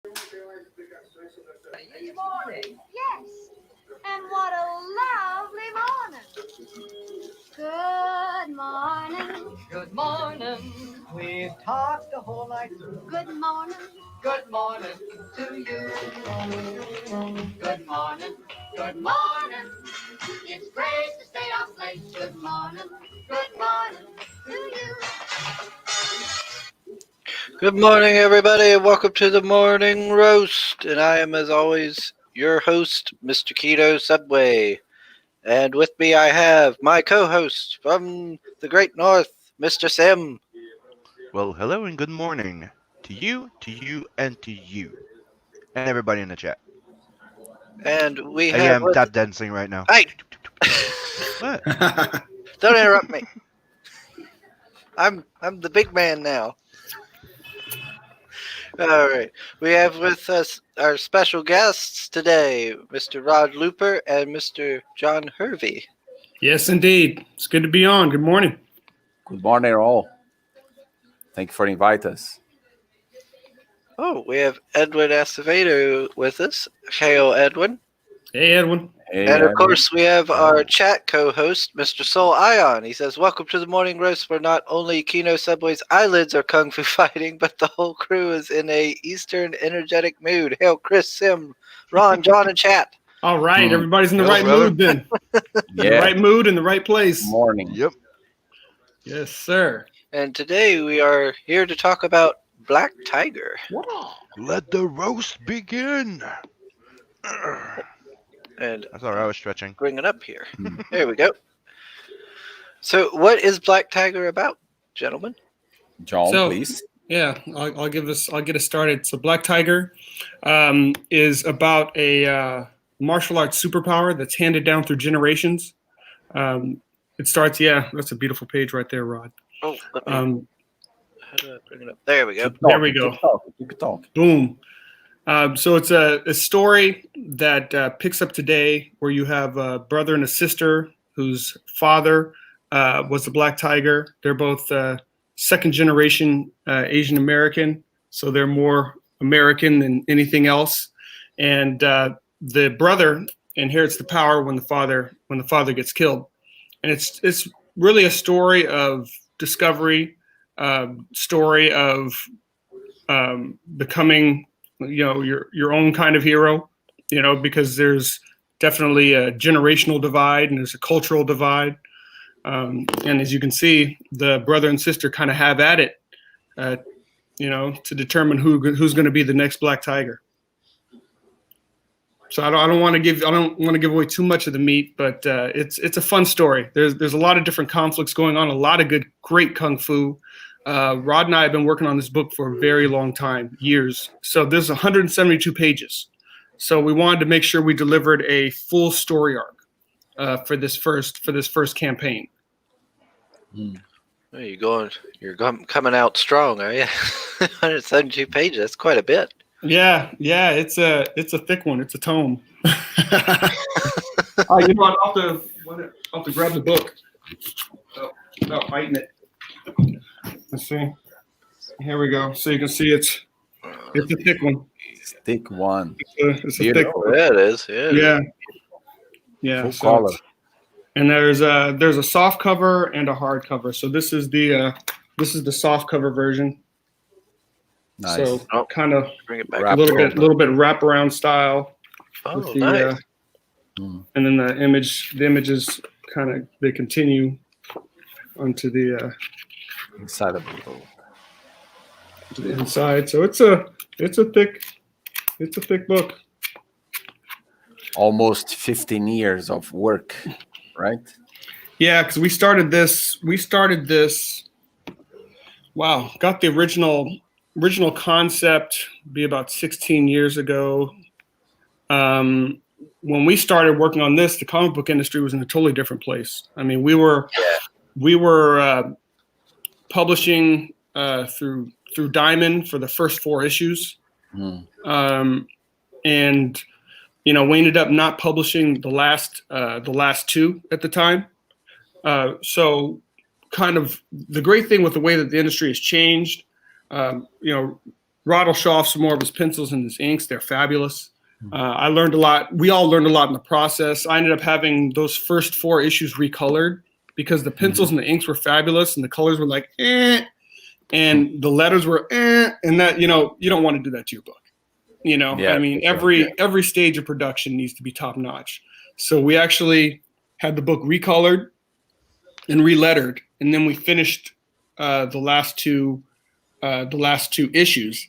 Good morning. Yes, and what a lovely morning. Good morning. Good morning. We've talked the whole night through. Good morning. Good morning to you. Good morning. Good morning. It's great to stay up late. Good morning. Good morning to you. Good morning, everybody, and welcome to the morning roast. And I am, as always, your host, Mr. Keto Subway. And with me, I have my co-host from the Great North, Mr. Sim. Well, hello and good morning to you, and to you, and everybody in the chat. And we I have am tap dancing right now. Hey, What? don't interrupt me. I'm the big man now. All right. We have with us our special guests today, Mr. Rod Luper and Mr. John Hervey. Yes, indeed. It's good to be on. Good morning. Good morning, all. Thank you for inviting us. Oh, we have Edwin Acevedo with us. Hail, Edwin. Hey, Edwin. Hey, And of Edwin. course, we have our chat co-host, Mr. Soul Ion. He says, "Welcome to the morning roast, where not only Kino Subway's eyelids are kung fu fighting, but the whole crew is in a Eastern energetic mood." Hail, Chris, Sim, Ron, John, and chat. All right. Everybody's in the Hello, right brother. mood then. Yeah. The right mood in the right place. Morning. Yep. Yes, sir. And today we are here to talk about Black Tiger. Let the roast begin. And That's all right. I was stretching. bring it up here. There we go. So, what is Black Tiger about, gentlemen? John, So- please. Yeah, I'll get us started. So Black Tiger is about a martial arts superpower that's handed down through generations. It starts, that's a beautiful page right there, Rod. Oh, let me, Um, how do I bring it up? There we go. Keep There talking, we go. Keep talking. Keep talking. Boom. So it's a story that picks up today where you have a brother and a sister whose father was the Black Tiger. They're both second generation Asian American, so they're more American than anything else. And the brother inherits the power when the father gets killed. And it's really a story of discovery, story of becoming your own kind of hero, because there's definitely a generational divide and there's a cultural divide. And as you can see, the brother and sister kind of have at it, to determine who's going to be the next Black Tiger. So I don't want to give away too much of the meat, but it's a fun story. There's a lot of different conflicts going on, a lot of great kung fu. Rod and I have been working on this book for a very long time, years. So there's 172 pages. So we wanted to make sure we delivered a full story arc for this first campaign. Oh, you're coming out strong, are you? 172 pages. That's quite a bit. Yeah, it's a thick one. It's a tome. I'll have to grab the book without biting it. Let's see. Here we go. So you can see it's a thick one. Stick one. It's a thick Oh, one. yeah, it is. Yeah. Full So color. and there's a soft cover and a hard cover. So this is the soft cover version. Nice. So kind of Bring it back. Wrap a little bit wraparound style. Oh, with the, nice. And then the images kind of they continue onto the Inside of the book. to the inside. So it's a thick book. Almost 15 years of work, right? Yeah, because we started this. Wow, got the original concept be about 16 years ago. When we started working on this, the comic book industry was in a totally different place. I mean, we were publishing through Diamond for the first 4 issues, and we ended up not publishing the last 2 at the time. So, kind of the great thing with the way that the industry has changed, Rod will show off some more of his pencils and his inks. They're fabulous. I learned a lot. We all learned a lot in the process. I ended up having those first 4 issues recolored because the pencils and the inks were fabulous and the colors were like, and the letters were, and that, you don't want to do that to your book. Yeah, I mean, for sure. every stage of production needs to be top notch. So we actually had the book recolored and relettered, and then we finished the last two issues.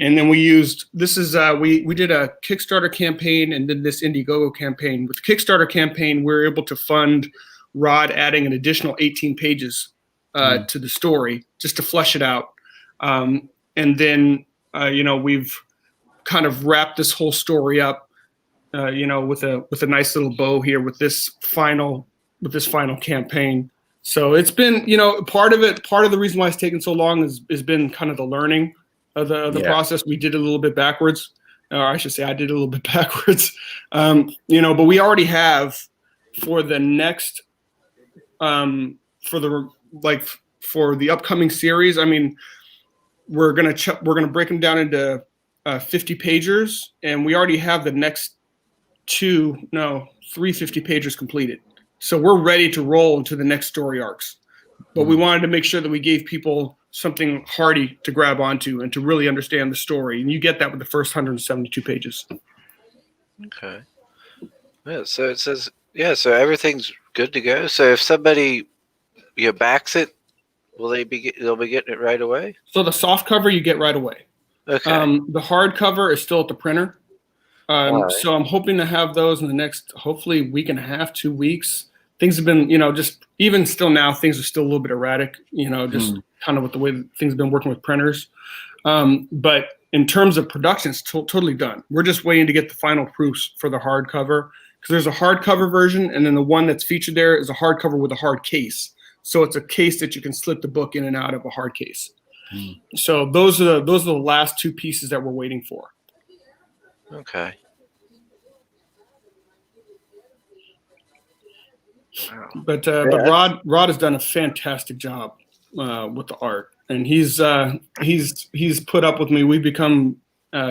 And then we did a Kickstarter campaign and then this Indiegogo campaign. With the Kickstarter campaign, we were able to fund Rod adding an additional 18 pages to the story just to flesh it out. And then, we've kind of wrapped this whole story up, with a nice little bow here with this final campaign. So it's been, part of the reason why it's taken so long has been kind of the learning of the process. We did it a little bit backwards, or I should say I did it a little bit backwards. But we already have for the next, for the upcoming series. I mean, we're gonna break them down into 50 pagers, and we already have the next 3 50 pagers completed. So we're ready to roll into the next story arcs. But we wanted to make sure that we gave people something hearty to grab onto and to really understand the story. And you get that with the first 172 pages. Okay. Yeah, so it says, so everything's good to go. So if somebody backs it, they'll be getting it right away? So the soft cover you get right away. Okay. The hard cover is still at the printer. Right. So I'm hoping to have those in the next, hopefully, week and a half, 2 weeks. Things have been, just even still now, things are still a little bit erratic, just kind of with the way that things have been working with printers. But in terms of production, it's totally done. We're just waiting to get the final proofs for the hardcover, because there's a hardcover version, and then the one that's featured there is a hardcover with a hard case. So it's a case that you can slip the book in and out of a hard case. So those are the last 2 pieces that we're waiting for. Okay. Wow. But Rod has done a fantastic job with the art, and he's put up with me. We've become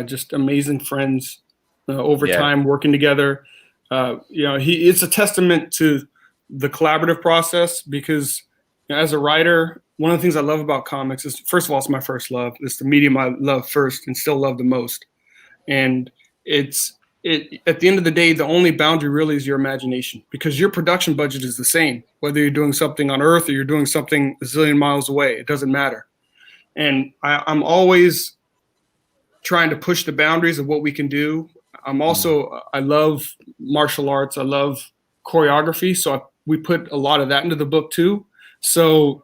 just amazing friends over time, working together. It's a testament to the collaborative process, because as a writer, one of the things I love about comics is, first of all, it's my first love. It's the medium I love first and still love the most. And at the end of the day, the only boundary really is your imagination, because your production budget is the same, whether you're doing something on Earth or you're doing something a zillion miles away. It doesn't matter. And I'm always trying to push the boundaries of what we can do. I love martial arts. I love choreography. So we put a lot of that into the book too. So,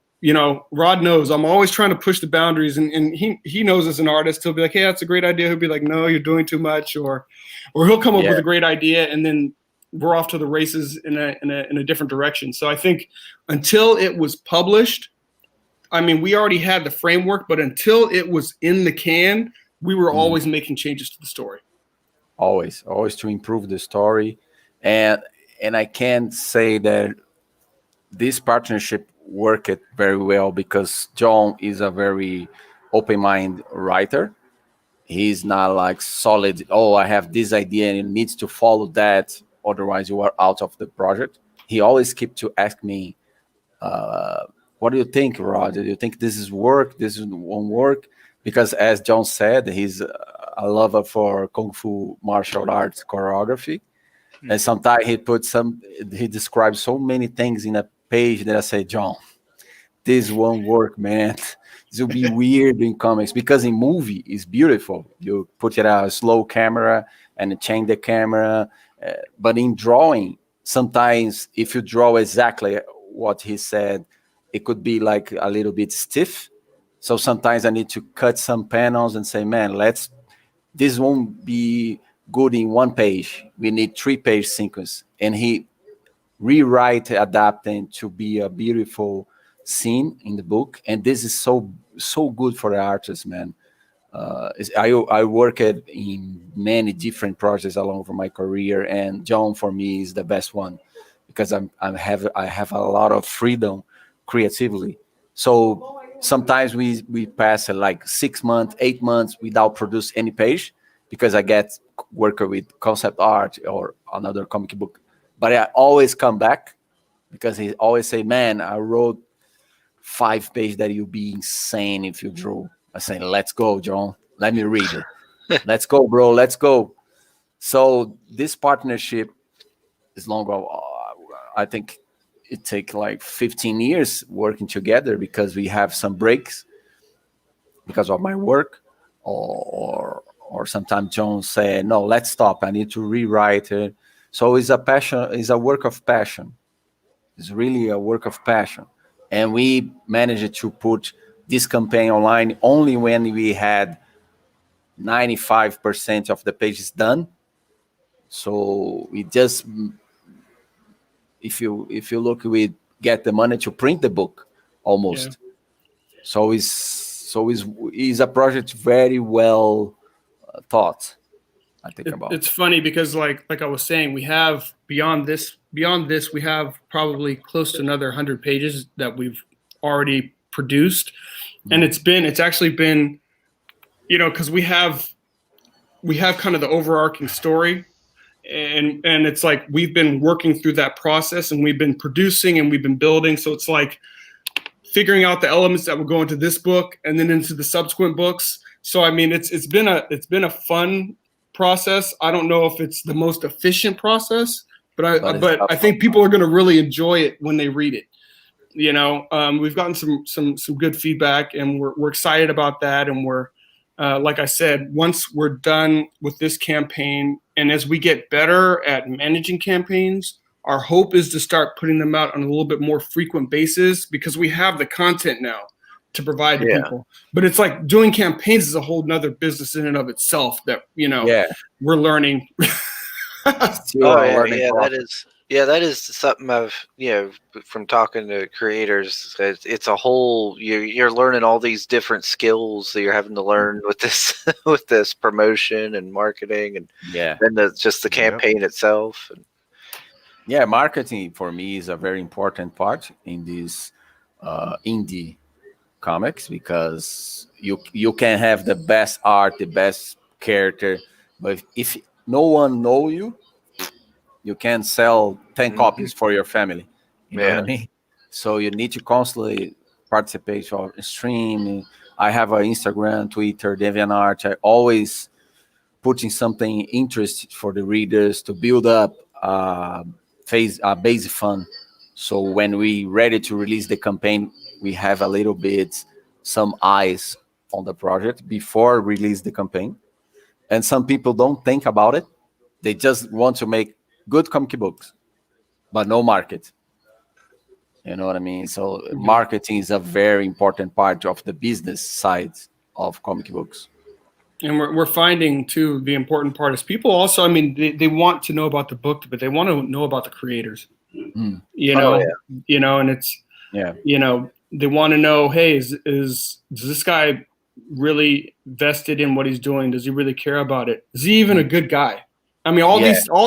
Rod knows I'm always trying to push the boundaries, and he knows as an artist, he'll be like, hey, that's a great idea. He'll be like, no, you're doing too much, or he'll come up with a great idea, and then we're off to the races in a different direction. So I think until it was published, I mean, we already had the framework, but until it was in the can, we were always making changes to the story. Always to improve the story. And I can say that this partnership worked very well, because John is a very open-minded writer. He's not like solid, I have this idea and it needs to follow that, otherwise you are out of the project. He always keeps to ask me, what do you think, Rod? Do you think this won't work? Because as John said, he's a lover for Kung Fu martial arts choreography. And sometimes he describes so many things in a page that I say, John, this won't work, man. This will be weird in comics, because in movie it's beautiful. You put it out a slow camera and change the camera. But in drawing, sometimes if you draw exactly what he said, it could be like a little bit stiff. So sometimes I need to cut some panels and say, man, this won't be good in 1 page. We need 3-page sequence. And he adapting to be a beautiful scene in the book. And this is so good for the artist, man. I worked in many different projects along for my career, and John for me is the best one, because I have a lot of freedom creatively. So sometimes we pass like 6 months, 8 months without produce any page because I get worker with concept art or another comic book. But I always come back because he always say, "Man, I wrote 5 pages that you'll be insane if you drew." I say, "Let's go, John. Let me read it. Let's go, bro. Let's go." So this partnership is long. I think it take like 15 years working together because we have some breaks because of my work, or sometimes John say, "No, let's stop. I need to rewrite it." So it's a passion. It's a work of passion. It's really a work of passion. And we managed to put this campaign online only when we had 95% of the pages done. So we just, if you look, we get the money to print the book almost. So it's a project very well thought. I think about. It's funny because like I was saying, we have beyond this, we have probably close to another 100 pages that we've already produced. And it's actually been, because we have kind of the overarching story, and it's like we've been working through that process, and we've been producing and we've been building. So it's like figuring out the elements that will go into this book and then into the subsequent books. So I mean, it's been a fun process. I don't know if it's the most efficient process, but I think people are going to really enjoy it when they read it. We've gotten some good feedback, and we're excited about that. And we're like I said, once we're done with this campaign, and as we get better at managing campaigns, our hope is to start putting them out on a little bit more frequent basis because we have the content now to provide to people. But it's like doing campaigns is a whole nother business in and of itself that, we're learning. That is something I've, from talking to creators, it's a whole, you're learning all these different skills that you're having to learn with this, with this promotion and marketing and then just the campaign itself. Marketing for me is a very important part in this indie comics because you can have the best art, the best character, but if no one know you, you can sell 10 copies for your family. You know what I mean? So you need to constantly participate or stream. I have an Instagram, Twitter, DeviantArt. I always putting something interesting for the readers to build up basic fun. So when we ready to release the campaign, we have a little bit some eyes on the project before release the campaign. And some people don't think about it. They just want to make good comic books, but no market. You know what I mean? So marketing is a very important part of the business side of comic books. And we're finding too, the important part is people also, I mean, they want to know about the book, but they want to know about the creators, and it's, they want to know, hey, does this guy really vested in what he's doing? Does he really care about it? Is he even a good guy? I mean, all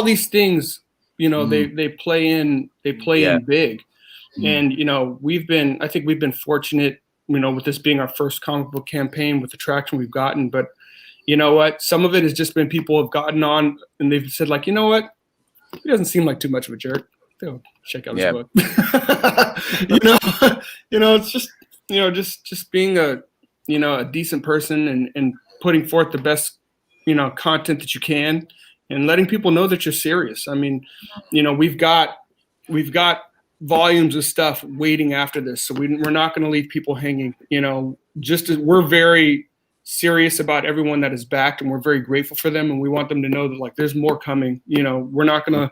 these things, they play in big. And, I think we've been fortunate, with this being our first comic book campaign with the traction we've gotten. But you know what? Some of it has just been people have gotten on and they've said like, you know what? He doesn't seem like too much of a jerk. Go check out his book. It's just being a decent person and putting forth the best, content that you can and letting people know that you're serious. I mean, we've got volumes of stuff waiting after this. So we're not going to leave people hanging, just as we're very serious about everyone that is backed and we're very grateful for them. And we want them to know that like, there's more coming, we're not going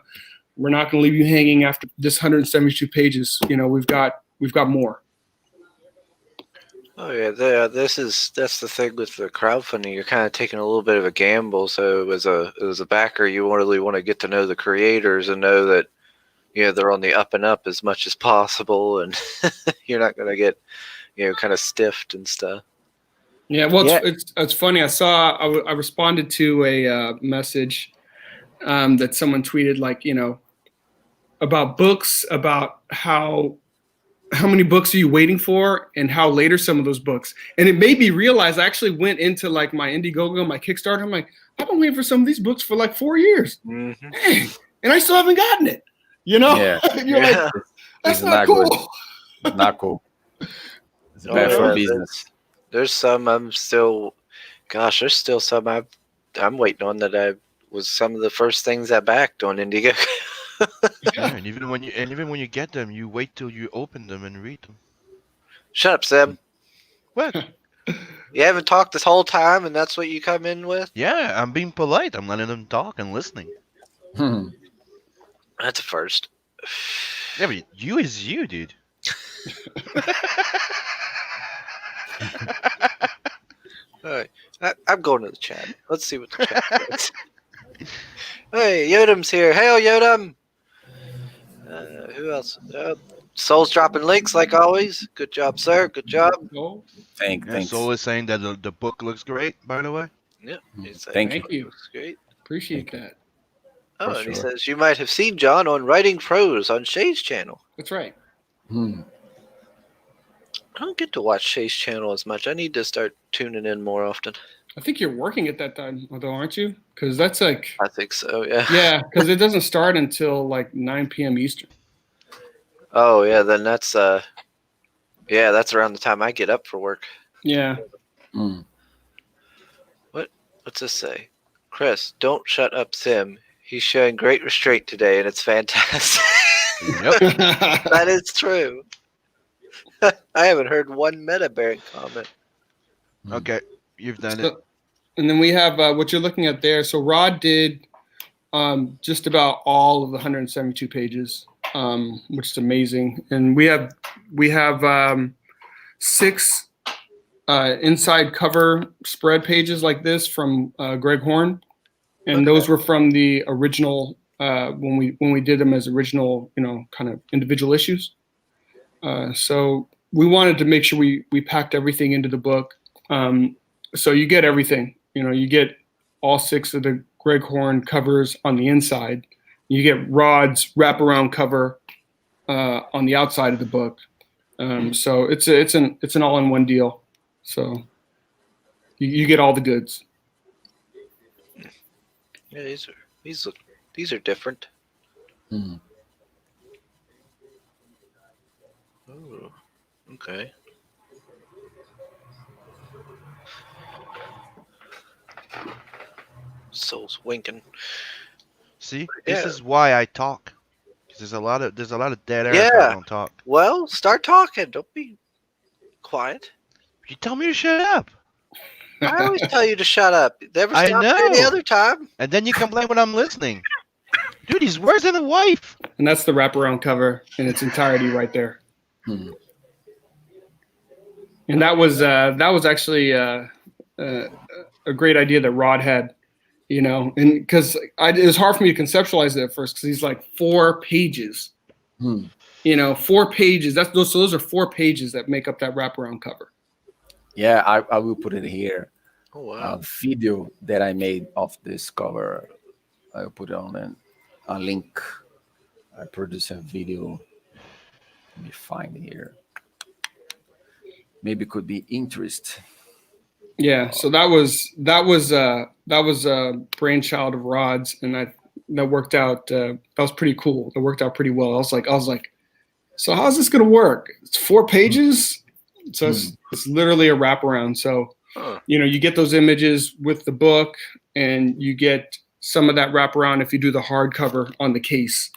to leave you hanging after this 172 pages. We've got more. Oh yeah, that's the thing with the crowdfunding. You're kind of taking a little bit of a gamble. So as a backer, you really want to get to know the creators and know that they're on the up and up as much as possible, and you're not going to get kind of stiffed and stuff. Yeah, well, it's funny. I responded to a message that someone tweeted, like about books, about how how many books are you waiting for, and how late are some of those books? And it made me realize I actually went into like my Indiegogo, my Kickstarter. I'm like, I've been waiting for some of these books for like 4 years. Mm-hmm. Dang, and I still haven't gotten it. You know, Yeah. you're like, Yeah. that's It's not not good. cool. Not cool. It's Oh, bad for yeah, business. There's some I'm still. Gosh, there's still some I'm waiting on that I was some of the first things I backed on Indigo. Yeah, and even when you get them, you wait till you open them and read them. Shut up, Sam. What? You haven't talked this whole time, and that's what you come in with? Yeah, I'm being polite. I'm letting them talk and listening. Hmm. That's a first. Yeah, but you is you, dude. All right, I'm going to the chat. Let's see what the chat says. Hey, Yodam's here. Hail, Yodam. Who else? Soul's dropping links like always. Good job, sir. Good job. Oh, Thanks. And Soul is saying that the book looks great, by the way. Yep. He's saying Thank thank you. looks great. Appreciate that. Oh, For and he sure. says you might have seen John on Writing Prose on Shay's channel. That's right. Hmm. I don't get to watch Shay's channel as much. I need to start tuning in more often. I think you're working at that time, though, aren't you? Because that's like, I think so. Yeah. yeah, because it doesn't start until like 9 p.m. Eastern. Oh yeah. Then that's yeah, that's around the time I get up for work. Yeah. Hmm. What's this say? Chris, don't shut up, Sim. He's showing great restraint today, and it's fantastic. Yep. That is true. I haven't heard one meta bearing comment. Okay, you've done it. So, and then we have what you're looking at there. So Rod did just about all of the 172 pages, which is amazing. And we have 6 inside cover spread pages like this from Greg Horn, and those were from the original when we did them as original, kind of individual issues. So we wanted to make sure we packed everything into the book. So you get everything. You get all 6 of the Greg Horn covers on the inside. You get Rod's wraparound cover on the outside of the book. So it's an all-in-one deal. So you get all the goods. Yeah, these are different. Hmm. Oh, okay. Soul's winking. See, this Yeah. is why I talk. 'Cause there's a lot of dead air if Yeah. I don't talk. Well, start talking. Don't be quiet. You tell me to shut up, I always tell you to shut up. Never I stop any know. other time. and then you complain when I'm listening. Dude, he's worse than a wife. And that's the wraparound cover in its entirety right there. Hmm. And that was actually a great idea that Rod had, and because it was hard for me to conceptualize it at first because he's like 4 pages, Hmm. 4 pages. Those are 4 pages that make up that wraparound cover. Yeah, I will put it here. Oh wow. A video that I made of this cover. I'll put it on a link. I produced a video. Let me find it here. Maybe it could be interest. Yeah, so that was a brainchild of Rod's, and that worked out. That was pretty cool. It worked out pretty well. I was like, so how's this gonna work? It's 4 pages, so it's literally a wraparound. So Huh. you get those images with the book, and you get some of that wraparound if you do the hardcover on the case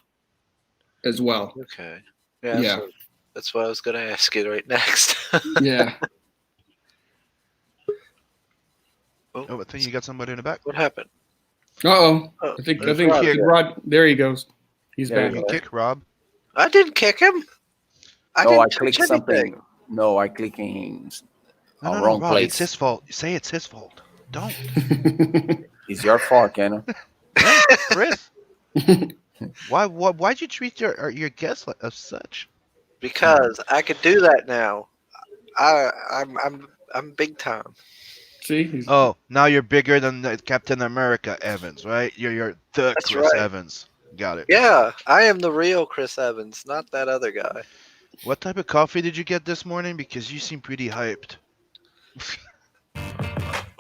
as well. Okay. Yeah. Yeah. So that's what I was going to ask you right next. Yeah. Oh, I think you got somebody in the back. What happened? Uh-oh. Oh, I think there's Rod again. Rod. There he goes. He's There back. you You can kick Rob. I didn't kick him. I No, didn't I touch clicked anything. something. No, I clicked in No, wrong Rob, place. it's his fault. Say it's his fault. Don't. It's your fault, Ken. No, Chris. Why'd you treat your guests as such? Because I could do that now. I'm big time. See? He's- Oh, now you're bigger than the Captain America Evans, right? You're the That's Chris right. Evans. Got it. Yeah, I am the real Chris Evans, not that other guy. What type of coffee did you get this morning? Because you seem pretty hyped.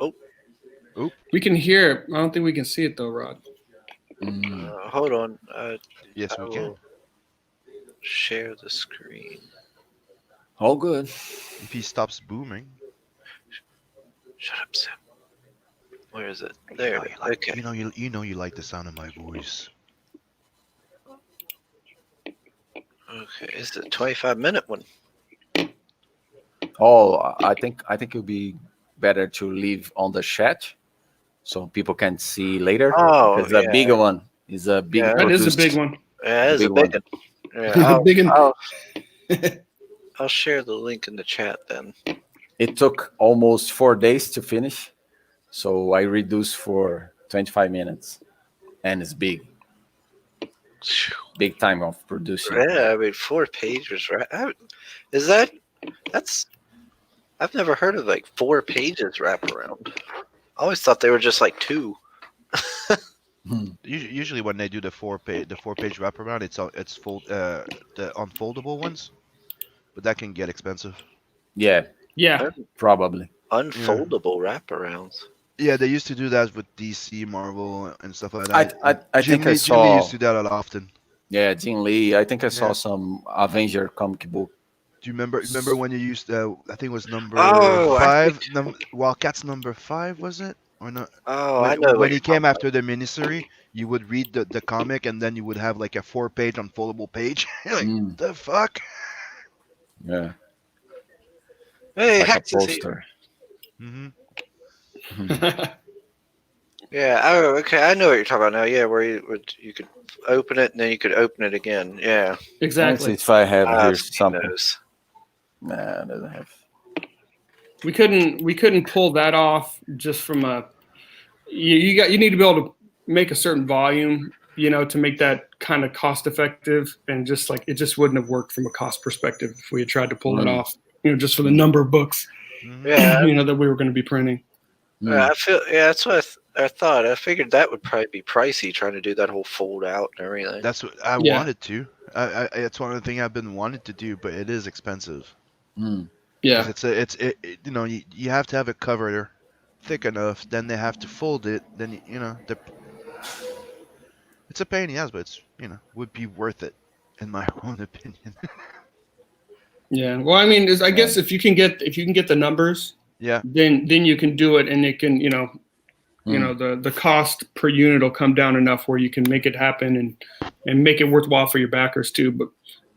Oop. We can hear it. I don't think we can see it though, Rod. Hold on. Yes, I we can. will share the screen. All good. If he stops booming. Shut up, Sam. Where is it? There. You like, Okay. you know you like the sound of my voice. Okay. It's the 25-minute one. Oh, I think it would be better to leave on the chat so people can see later. Oh, It's a yeah. big one. It's a big. Yeah. That is a produced- big one. Yeah, it is a big big one. one. Yeah, Big one. I'll share the link in the chat then. It took almost 4 days to finish, so I reduced for 25 minutes, and it's big time of producing. Yeah, I mean 4 pages, right? I've never heard of like 4 pages wraparound. I always thought they were just like 2. Usually when they do the four page wraparound, it's the unfoldable ones, but that can get expensive. Yeah, Yeah. probably. Unfoldable wraparounds. Yeah, they used to do that with DC, Marvel, and stuff like that. I think I Jim Lee saw. used to do that a lot often. Yeah, Jim Lee. I think I saw Yeah. some Avenger comic book. Do you remember when you used I think it was number Oh, I 5, Wildcats number 5, was it? Or not? Oh, I know. When he came after the miniserie, you would read the comic and then you would have like a 4-page unfoldable page. You're like, Mm, the fuck? yeah, Hey, like a Hex is here. poster. hmm Yeah. Oh, okay. I know what you're talking about now. Yeah, where you could open it and then you could open it again. Yeah. Let's see Exactly. if I have here I've seen something. those. Nah, it doesn't have. We couldn't pull that off just from a. You need to be able to make a certain volume, to make that kind of cost effective, and just like it just wouldn't have worked from a cost perspective if we had tried to pull that off, just for the number of books, Yeah. that we were going to be printing. I feel. Yeah, that's what I thought. I figured that would probably be pricey trying to do that whole fold out and everything. That's what I Yeah. wanted to. It's one of the things I've been wanting to do, but it is expensive. Mm. Yeah. 'Cause you have to have it covered thick enough. Then they have to fold it. Then it's a pain in the ass, but it's would be worth it, in my own opinion. Yeah. Well, I mean, I guess if you can get the numbers, Yeah. then you can do it, and it can the cost per unit will come down enough where you can make it happen and make it worthwhile for your backers too. But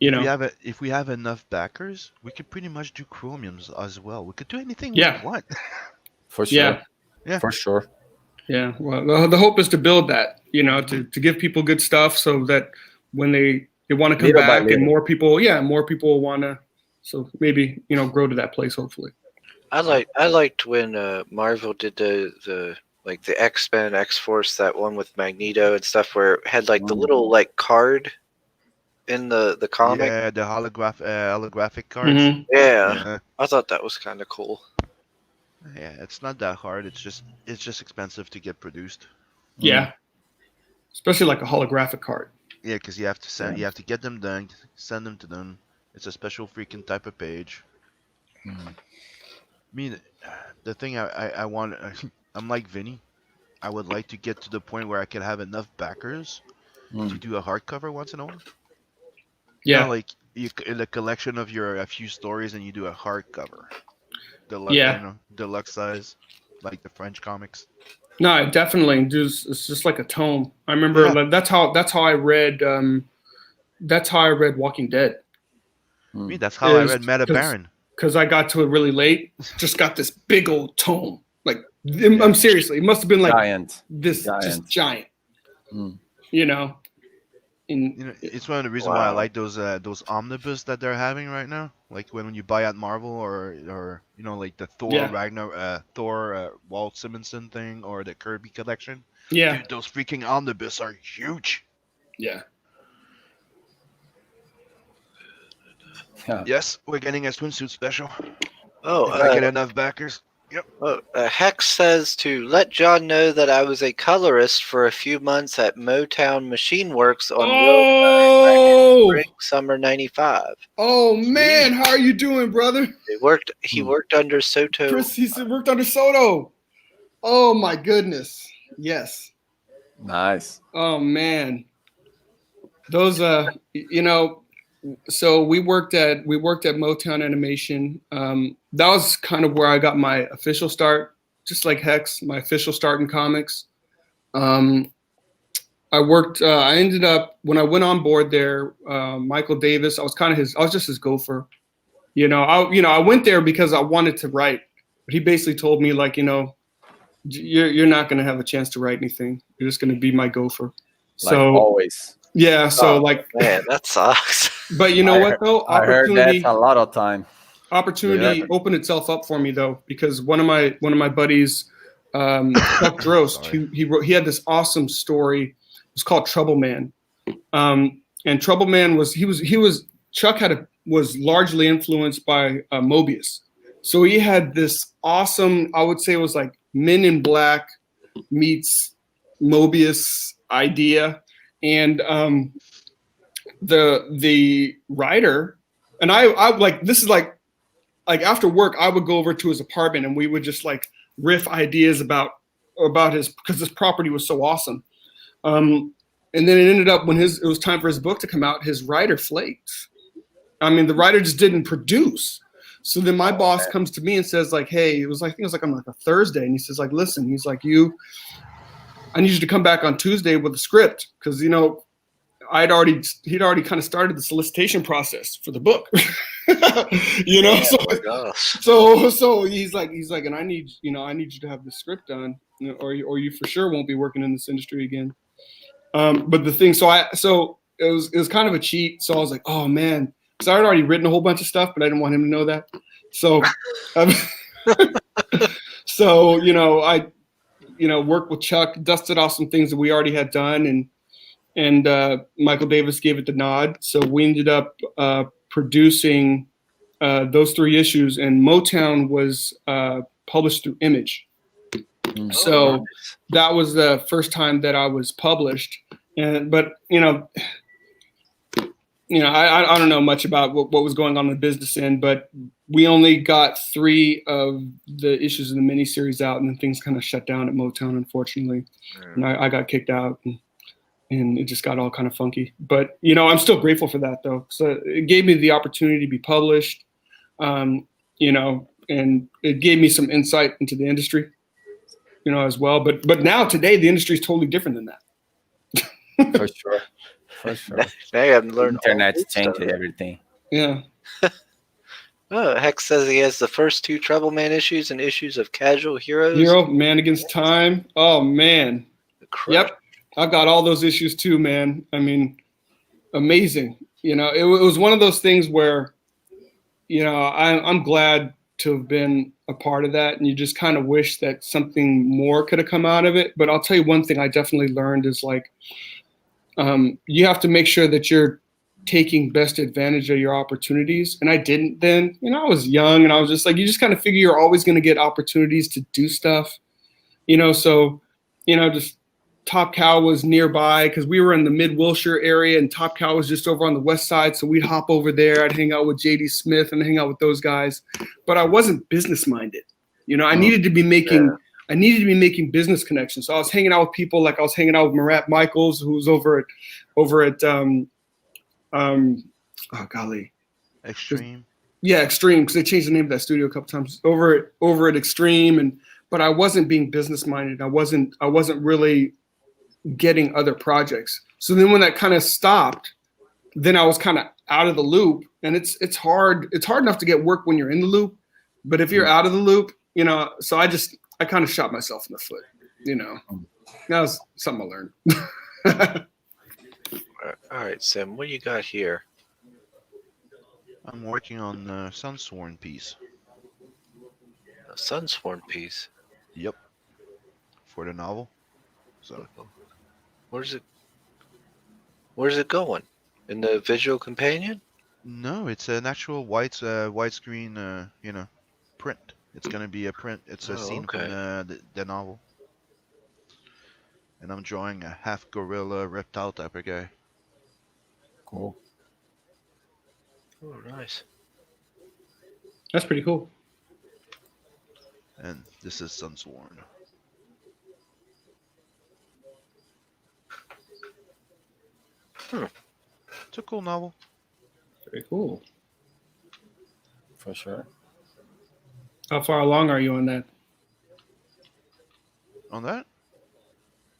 If we have enough backers, we could pretty much do chromiums as well. We could do anything Yeah. we want. For sure. Yeah. For sure. Yeah, well, the hope is to build that, to give people good stuff so that when they want to come Little by back and more people will want to, so maybe, grow to that place, hopefully. I liked when Marvel did the like the X-Men, X-Force, that one with Magneto and stuff, where it had like the little like card in the comic. Yeah, the holographic cards. Mhm. Yeah, I thought that was kind of cool. Yeah, it's not that hard. It's just expensive to get produced. Yeah, especially like a holographic card. Yeah, because you have to you have to get them done, send them to them. It's a special freaking type of page. I mean, the thing I want, I'm like Vinny. I would like to get to the point where I could have enough backers to do a hardcover once in a while. Yeah, Like the collection of a few stories, and you do a hardcover. Deluxe size, like the French comics. no, definitely. It's just like a tome. I remember that's how I read. That's how I read Walking Dead. I mean, that's how I read Meta Baron. Because I got to it really late. Just got this big old tome. Like, I'm seriously, it must have been like just giant. It's one of the reasons why I like those omnibus that they're having right now. Like when you buy at Marvel or like the Thor Thor Walt Simonson thing or the Kirby collection. Yeah, dude, those freaking omnibus are huge. Yeah. Yeah. Yes, we're getting a swimsuit special. Oh, if I get enough backers. Oh, Hex says to let John know that I was a colorist for a few months at Motown Machine Works on Oh, spring summer '95. oh man, how are you doing, brother? He worked under Soto. Chris, he worked under Soto. Oh my goodness. Yes. Nice. Oh man. Those so we worked at Motown Animation. That was kind of where I got my official start, just like Hex, my official start in comics. I ended up, when I went on board there, Michael Davis, I was just his gopher. I went there because I wanted to write, but he basically told me, like, you're not going to have a chance to write anything. You're just going to be my gopher. Like So always. yeah, so Man, that sucks. but you know what though? I heard that a lot of time. Opportunity opened itself up for me though, because one of my buddies, Chuck Drost, he had this awesome story. It was called Trouble Man, and Trouble Man was Chuck was largely influenced by Mobius, so he had this awesome, I would say it was like Men in Black meets Mobius idea, and the writer and I like, this is like after work I would go over to his apartment and we would just like riff ideas about his, because his property was so awesome. And then it ended up, when it was time for his book to come out, his writer flaked. I mean, the writer just didn't produce. So then my boss comes to me and says, like, hey, I think it was like on like a Thursday, and he says, like, listen, he's like, I need you to come back on Tuesday with a script, because he'd already kind of started the solicitation process for the book. So he's like, and I need you to have the script done, or you for sure won't be working in this industry again. But the thing, so it was kind of a cheat. So I was like, oh man, because I had already written a whole bunch of stuff, but I didn't want him to know that. So, I worked with Chuck, dusted off some things that we already had done, and Michael Davis gave it the nod. So we ended up producing those 3 issues, and Motown was published through Image. So that was the first time that I was published. But I don't know much about what was going on in the business end, but we only got 3 of the issues of the miniseries out, and then things kind of shut down at Motown, unfortunately. And I got kicked out, and it just got all kind of funky. But I'm still grateful for that though. So it gave me the opportunity to be published, and it gave me some insight into the industry, as well. But now today the industry is totally different than that. For sure. Hey, I've learned. Internet's changed everything. Yeah. Oh, Hex says he has the first 2 Trouble Man issues and issues of Casual Heroes. Hero, Man Against Time. Oh man. Yep. I've got all those issues too, man. I mean, amazing. It was one of those things where, I'm glad to have been a part of that, and you just kind of wish that something more could have come out of it. But I'll tell you one thing I definitely learned is, like, you have to make sure that you're taking best advantage of your opportunities. And I didn't then. I was young, and I was just like, you just kind of figure you're always going to get opportunities to do stuff. So, just Top Cow was nearby, because we were in the Mid-Wilshire area, and Top Cow was just over on the west side. So we'd hop over there. I'd hang out with J.D. Smith and hang out with those guys. But I wasn't business-minded. I needed to be making business connections. So I was hanging out with people, like I was hanging out with Marat Michaels, who was over at Extreme. Yeah, Extreme, because they changed the name of that studio a couple times. Over at Extreme, but I wasn't being business-minded. I wasn't really getting other projects. So then when that kind of stopped, then I was kind of out of the loop, and it's hard enough to get work when you're in the loop, but if you're out of the loop, so I kind of shot myself in the foot. That was something I learned. All right, Sim, what do you got here? I'm working on the Sunsworn piece. A Sunsworn piece. Yep. For the novel. So Where's it going? In the visual companion? no, it's an actual widescreen, print. It's gonna be a print. It's a Oh, scene from okay. the novel, and I'm drawing a half gorilla reptile type of guy. Cool. Oh, nice. That's pretty cool. And this is Sunsworn. It's a cool novel. Very cool. For sure. How far along are you on that? On that,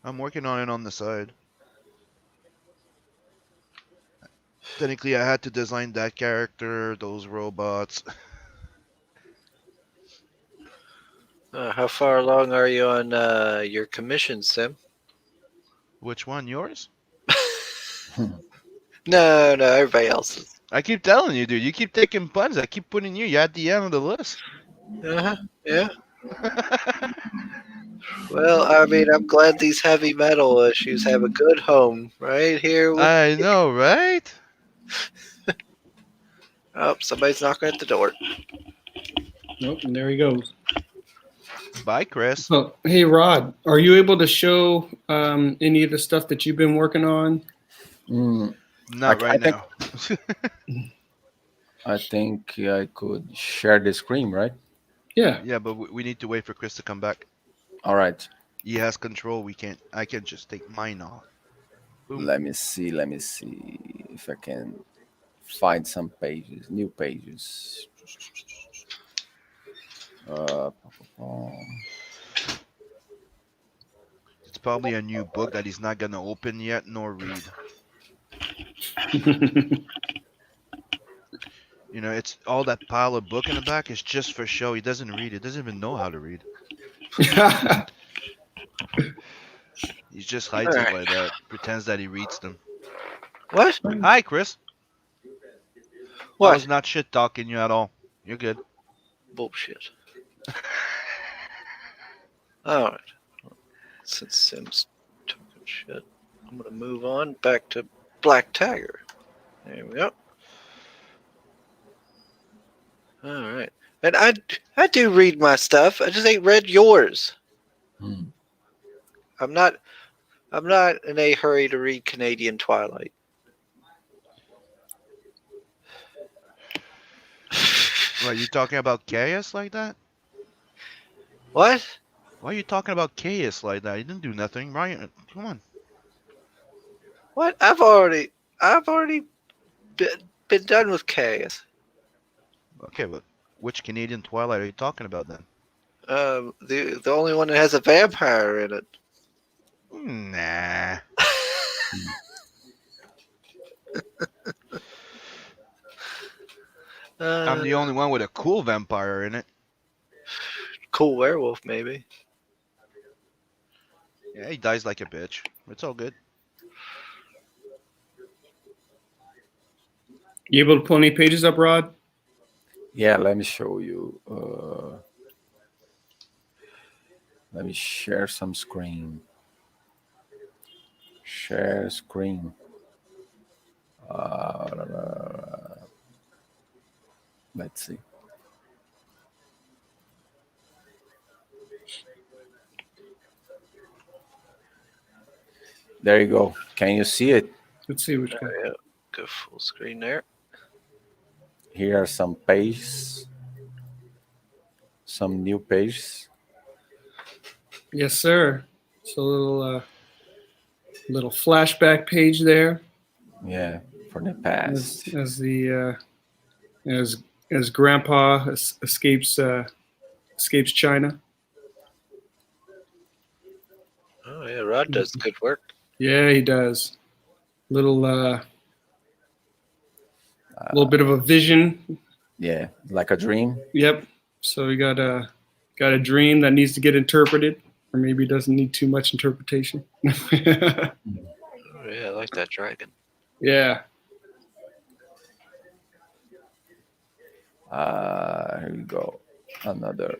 I'm working on it on the side. Technically, I had to design that character, those robots. How far along are you on your commission, Sim? Which one? Yours? No, everybody else's. I keep telling you, dude. You keep taking puns. I keep putting you. You're at the end of the list. Yeah. Well, I mean, I'm glad these heavy metal issues have a good home right here with. I know, right? Oh, somebody's knocking at the door. Nope, and there he goes. Bye, Chris. Oh, hey Rod, are you able to show any of the stuff that you've been working on? Mm, Not I right think- now. I think I could share the screen, right? Yeah. Yeah, but we need to wait for Chris to come back. All right. He has control. We can't. I can just take mine off. Boom. Let me see if I can find some pages, new pages. It's probably a new book that he's not gonna open yet nor read. You know, it's all that pile of book in the back is just for show. He doesn't read. He doesn't even know how to read. He just hides it Alright. like that. Pretends that he reads them. What? Hi, Chris. I What? was not shit talking you at all. You're good. Bullshit. Alright. Since Sim's talking shit, I'm gonna move on back to Black Tiger. There we go. Alright. And I do read my stuff. I just ain't read yours. Hmm. I'm not in a hurry to read Canadian Twilight. What, you talking about chaos like that? What? Why are you talking about chaos like that? You didn't do nothing, Ryan. Come on. What? I've already been done with chaos. Okay, but which Canadian Twilight are you talking about then? The only one that has a vampire in it. Nah. I'm the only one with a cool vampire in it. Cool werewolf, maybe. Yeah, he dies like a bitch. It's all good. You able to pull any pages up, Rod? Yeah, let me show you. Let me share some screen. Share screen. Let's see. There you go. Can you see it? Let's see which one. Yeah, go full screen there. Here are some pages. Some new pages. Yes, sir. So a little flashback page there Yeah, for the past. as the as Grandpa escapes China. Oh yeah, Rod does good work. Yeah, he does. Little bit of a vision. Yeah, like a dream. Yep. So we got a dream that needs to get interpreted, or maybe doesn't need too much interpretation. Oh yeah, I like that dragon. Yeah. Here we go. Another.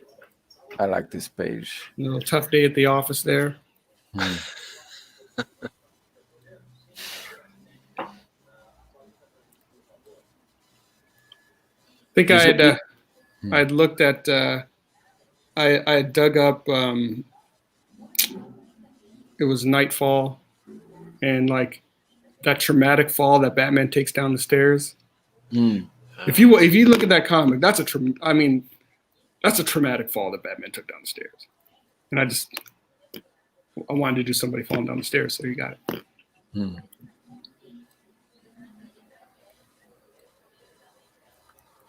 I like this page. A little tough day at the office there. Hmm. I think Is it- I'd looked at I dug up. It was Nightfall, and like that traumatic fall that Batman takes down the stairs. Mm. If you look at that comic, that's a traumatic fall that Batman took down the stairs. And I wanted to do somebody falling down the stairs, so you got it. Mm.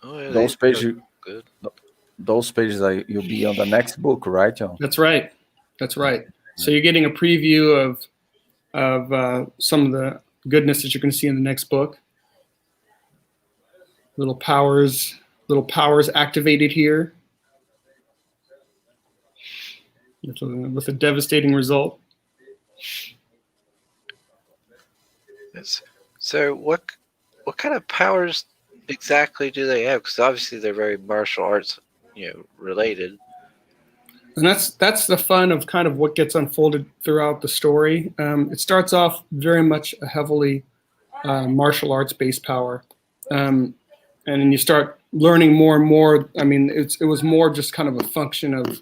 Oh, yeah, Those these pages, are good. those pages, you'll be on the next book, right, John? That's right. That's right. So you're getting a preview of some of the goodness that you're going to see in the next book. Little powers activated here with a devastating result. Yes. So what kind of powers exactly do they have? Because obviously they're very martial arts, related. And that's the fun of kind of what gets unfolded throughout the story. It starts off very much a heavily martial arts based power, and then you start learning more and more. I mean, it was more just kind of a function of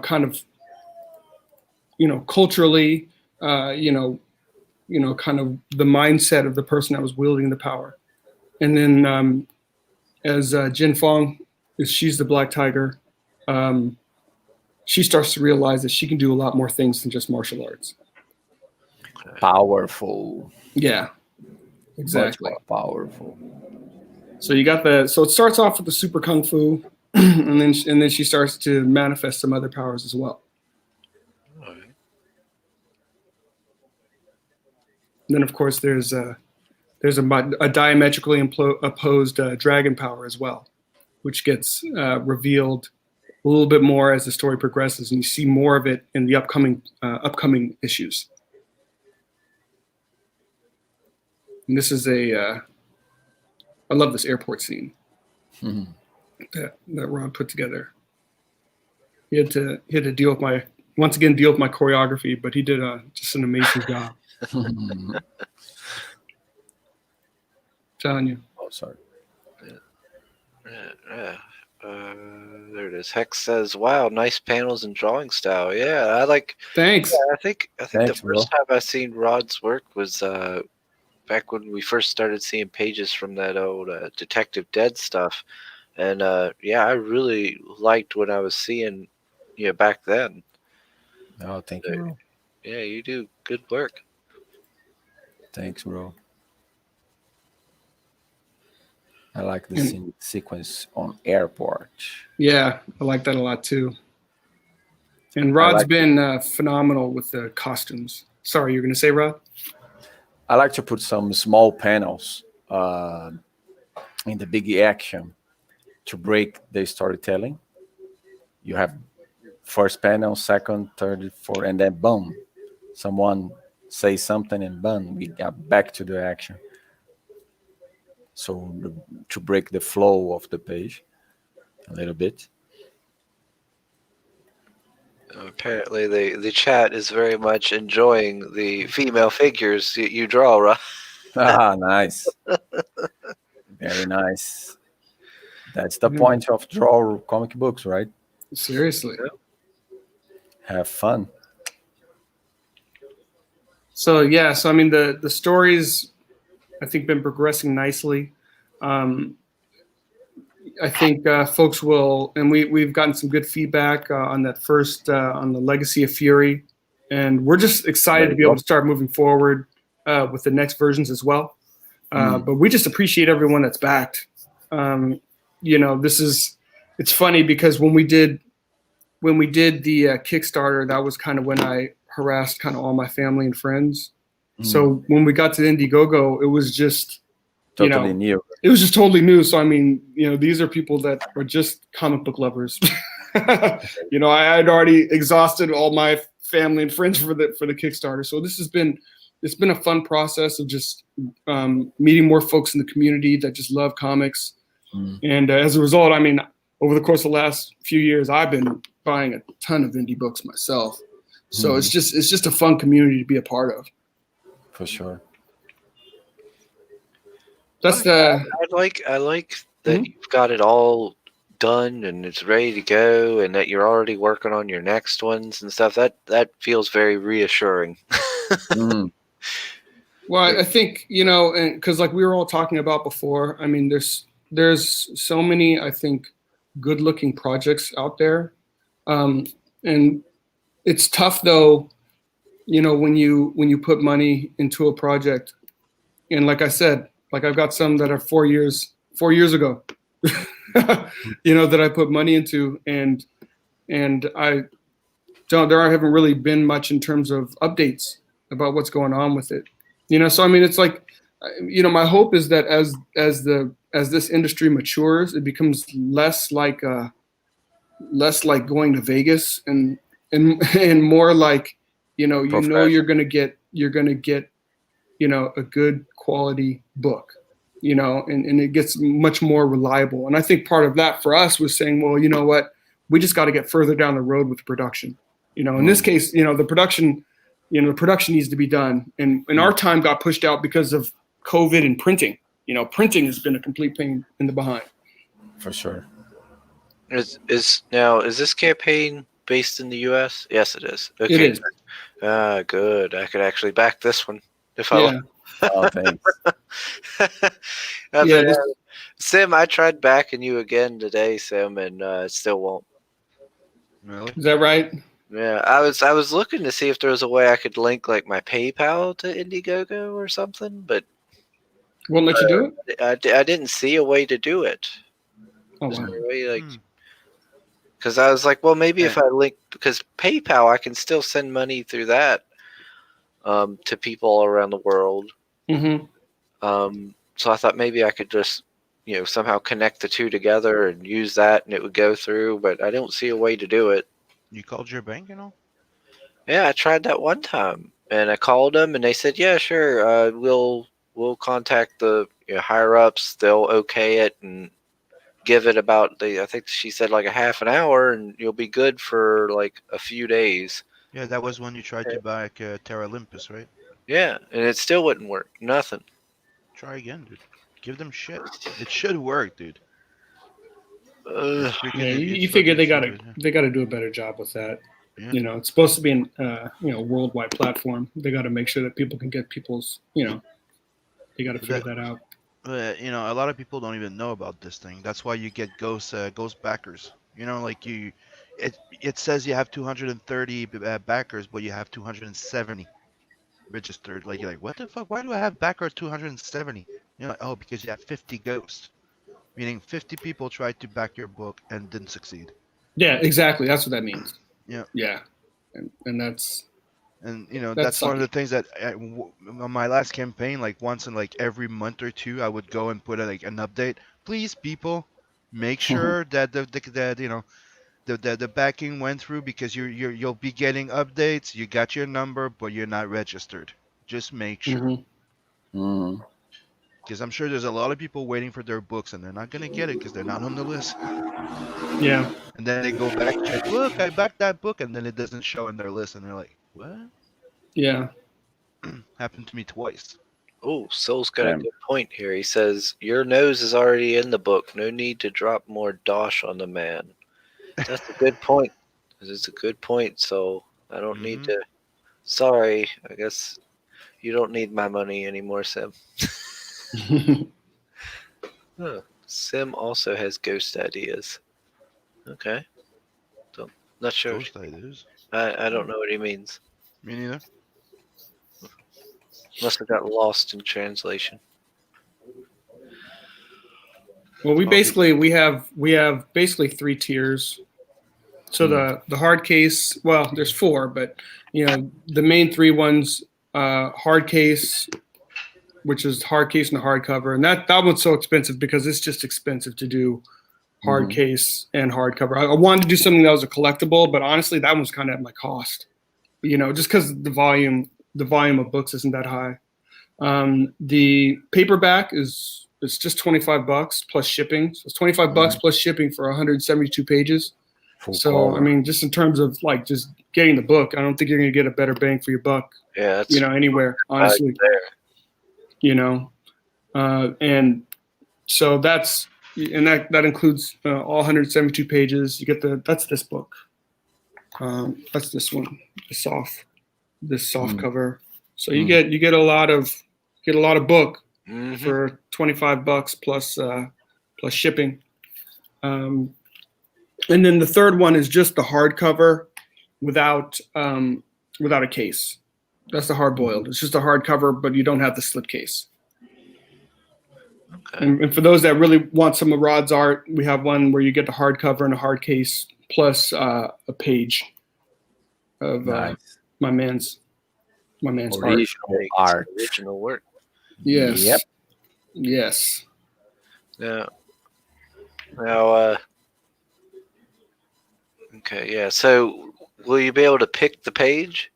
kind of culturally, kind of the mindset of the person that was wielding the power, and then as Jin Fong, she's the Black Tiger. She starts to realize that she can do a lot more things than just martial arts. Powerful. Yeah, exactly. Much more powerful. So you got so it starts off with the super kung fu, and then she starts to manifest some other powers as well. All right. And then of course there's a diametrically opposed dragon power as well, which gets revealed a little bit more as the story progresses, and you see more of it in the upcoming issues. And this is I love this airport scene that Ron put together. He had to deal with my choreography, but he did just an amazing job. Telling you. Oh, sorry. Yeah. There it is. Hex says, "Wow, nice panels and drawing style." Yeah, I like. Thanks. Yeah, I think Thanks, the first time I seen Rod's work was back when we first started seeing pages from that old Detective Dead stuff, and yeah, I really liked what I was seeing, back then. Oh, thank you, bro. Yeah, you do good work. Thanks, bro. I like the sequence on airport. Yeah, I like that a lot too. And Rod's been phenomenal with the costumes. Sorry, you're going to say, Rod? I like to put some small panels in the big action to break the storytelling. You have first panel, second, third, fourth, and then boom, someone says something and boom, we got back to the action. So to break the flow of the page a little bit. Apparently, the chat is very much enjoying the female figures you draw, right? Ah, nice. Very nice. That's the point of draw comic books, right? Seriously. Have fun. So yeah, I mean the stories, I think, been progressing nicely. I think folks will, and we've gotten some good feedback on that first on the Legacy of Fury, and we're just excited to be able to start moving forward with the next versions as well. But we just appreciate everyone that's backed. It's funny because when we did the Kickstarter, that was kind of when I harassed kind of all my family and friends. So when we got to Indiegogo, it was just totally new. It was just totally new. So I mean, these are people that are just comic book lovers. I had already exhausted all my family and friends for the Kickstarter. So it's been a fun process of just meeting more folks in the community that just love comics. And as a result, I mean, over the course of the last few years, I've been buying a ton of indie books myself. So it's just a fun community to be a part of. For sure. That's I like that you've got it all done and it's ready to go, and that you're already working on your next ones and stuff. That feels very reassuring. Mm, Well, I think, and because like we were all talking about before, I mean, there's so many, I think, good-looking projects out there, and it's tough though, when you put money into a project, and like I said, like I've got some that are 4 years ago, that I put money into, and I don't, there haven't really been much in terms of updates about what's going on with it. So I mean, it's like, my hope is that as this industry matures, it becomes less like going to Vegas, and more like, professional. you're gonna get a good quality book, and it gets much more reliable. And I think part of that for us was saying, well, you know what, we just got to get further down the road with the production. In this case, the production needs to be done. And our time got pushed out because of COVID and printing. Printing has been a complete pain in the behind. For sure. Is this campaign based in the U.S.? Yes, it is. Okay. It is. Good. I could actually back this one if Yeah. Oh, thanks. Yeah, Sim, I tried backing you again today, Sim, and it still won't. Really? Is that right? Yeah, I was looking to see if there was a way I could link like my PayPal to Indiegogo or something, but Won't let you do it? I didn't see a way to do it. Oh, Is wow. there a way, like, because I was like, well, maybe if I link, because PayPal, I can still send money through that to people all around the world. Mm-hmm. So I thought maybe I could just, somehow connect the two together and use that, and it would go through. But I don't see a way to do it. You called your bank, Yeah, I tried that one time, and I called them, and they said, yeah, sure, we'll contact the higher ups. They'll okay it and give it about I think she said like a half an hour, and you'll be good for like a few days. Yeah, that was when you tried to buy Terra Olympus, right? Yeah, and it still wouldn't work. Nothing. Try again, dude. Give them shit. It should work, dude. Ugh. Yeah, It's you fucking figure they stupid, gotta do a better job with that. Yeah. It's supposed to be an worldwide platform. They got to make sure that people can get people's they got to figure that out. A lot of people don't even know about this thing. That's why you get ghost backers. Like it says you have 230 backers, but you have 270 registered. Like, you're like, what the fuck? Why do I have backer 270? You're like, oh, because you have 50 ghosts, meaning 50 people tried to back your book and didn't succeed. Yeah, exactly. That's what that means. Yeah. Yeah, and that's. And that's one of the things that on my last campaign, like once in like every month or two, I would go and put an update. Please, people, make sure that the backing went through, because you'll be getting updates. You got your number, but you're not registered. Just make sure, Mm. because I'm sure there's a lot of people waiting for their books and they're not gonna get it because they're not on the list. Yeah. And then they go back, check, look, I backed that book, and then it doesn't show in their list, and they're like, what? Yeah. Happened to me twice. Oh, Soul's got a Damn. good point here. He says, your nose is already in the book. No need to drop more dosh on the man. That's a good point. It's a good point, Soul. I don't need to. Sorry, I guess you don't need my money anymore, Sim. Huh. Sim also has ghost ideas. Okay. Not sure. Ghost ideas? I don't know what he means. Me neither. Must have got lost in translation. Well, we have basically 3 tiers. So the hard case, well, there's 4, but the main 3 ones, hard case, which is hard case and the hardcover, and that one's so expensive because it's just expensive to do hard case and hardcover. I wanted to do something that was a collectible, but honestly, that one's kind of at my cost. Just because the volume of books isn't that high. The paperback it's just $25 plus shipping. So it's $25 plus shipping for 172 pages. Full So cover. I mean, just in terms of like just getting the book, I don't think you're gonna get a better bang for your buck. Yeah, that's Anywhere, honestly. there. And so that's and that includes all 172 pages. You get that's this book. That's this one, this soft cover. So you get a lot of book for $25 plus shipping. And then the third one is just the hardcover without a case. That's the hard boiled. It's just a hardcover, but you don't have the slip case. Okay. And for those that really want some of Rod's art, we have one where you get the hardcover and a hard case plus a page of my man's Original art. Original work. Yes. Yep. Yes. Now, okay, yeah. So, will you be able to pick the page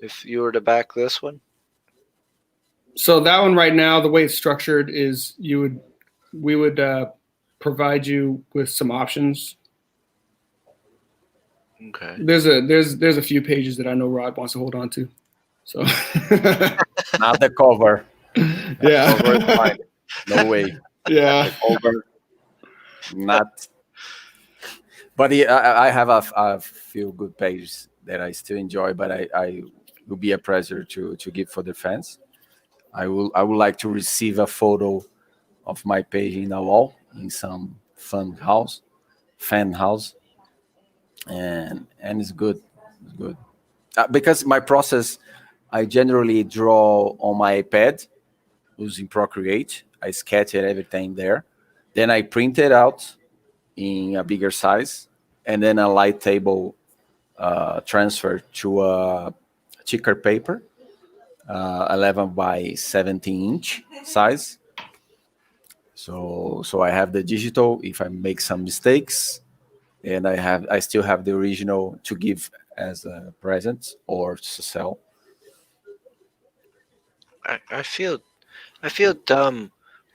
if you were to back this one? So that one right now, the way it's structured is we would provide you with some options. Okay. There's a few pages that I know Rod wants to hold on to. So Not the cover. yeah. Cover is fine. No way. Yeah. Over. Not. But I have a few good pages that I still enjoy, but I will be a pleasure to give for the fans. I would like to receive a photo of my page in a wall in some fan house, and it's good. It's good because my process, I generally draw on my iPad using Procreate. I sketch everything there, then I print it out in a bigger size, and then a light table transfer to a thicker paper. 11 by 17 inch size. So I have the digital if I make some mistakes, and I still have the original to give as a present or to sell. I feel dumb.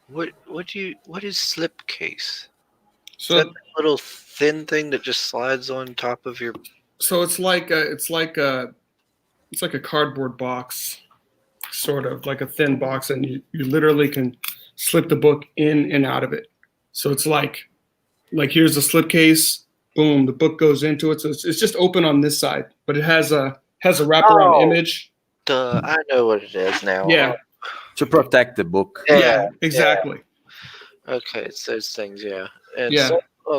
What is slipcase? Is So that the little thin thing that just slides on top of your? so it's like a cardboard box, sort of like a thin box, and you literally can slip the book in and out of it. So it's like here's the slipcase, boom, the book goes into it. So it's just open on this side, but it has a wraparound image. I know what it is now. Yeah. To protect the book. Yeah, exactly. Okay, it's those things. Yeah. And Yeah.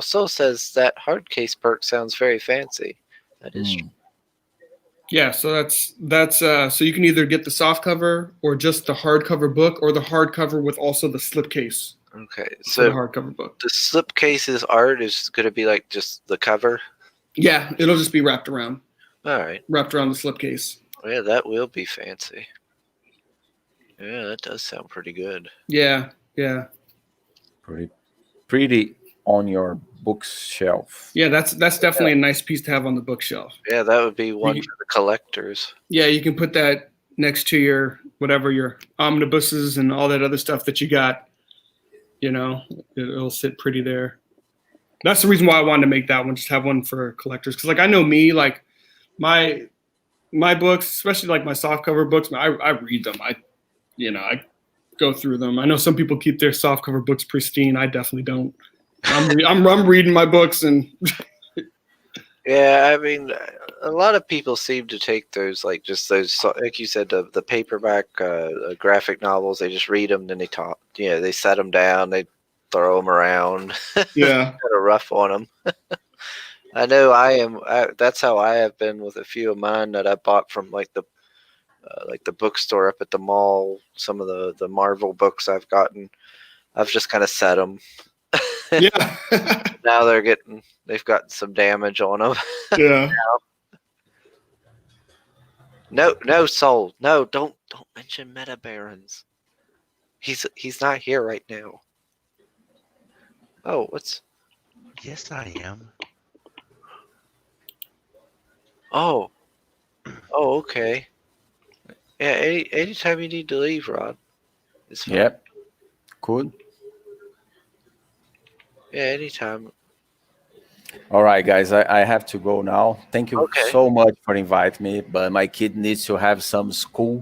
So says that hard case perk sounds very fancy. That is true. Yeah, so that's so you can either get the soft cover or just the hardcover book, or the hardcover with also the slipcase. Okay, So the so hardcover book. the slipcase's art is going to be like just the cover. Yeah, it'll just be wrapped around All right. the slipcase. Yeah, that will be fancy. Yeah, that does sound pretty good. Yeah, yeah, Pretty on your bookshelf. yeah. That's definitely a nice piece to have on the bookshelf. Yeah, that would be one You- for the collectors. Yeah, you can put that next to your omnibuses and all that other stuff that you got. You know, it'll sit pretty there. That's the reason why I wanted to make that one, just have one for collectors. Because like I know me, like my books, especially like my softcover books, I read them. I go through them. I know some people keep their softcover books pristine. I definitely don't. I'm reading my books and Yeah, I mean, a lot of people seem to take those, like you said, the paperback graphic novels. They just read them, then they talk. Yeah, they set them down, they throw them around. yeah, Kind of rough on them. I know that's how I have been with a few of mine that I bought from like the bookstore up at the mall. Some of the Marvel books I've gotten, I've just kind of set them. yeah, Now they've gotten some damage on them. yeah. No, Soul. No, don't mention Meta Barons. He's not here right now. Oh, what's? Yes, I am. Oh, okay. Yeah, anytime you need to leave, Rod. It's fine. Yep. Cool. Yeah, anytime. All right, guys, I have to go now. Thank you Okay. so much for inviting me, but my kid needs to have some school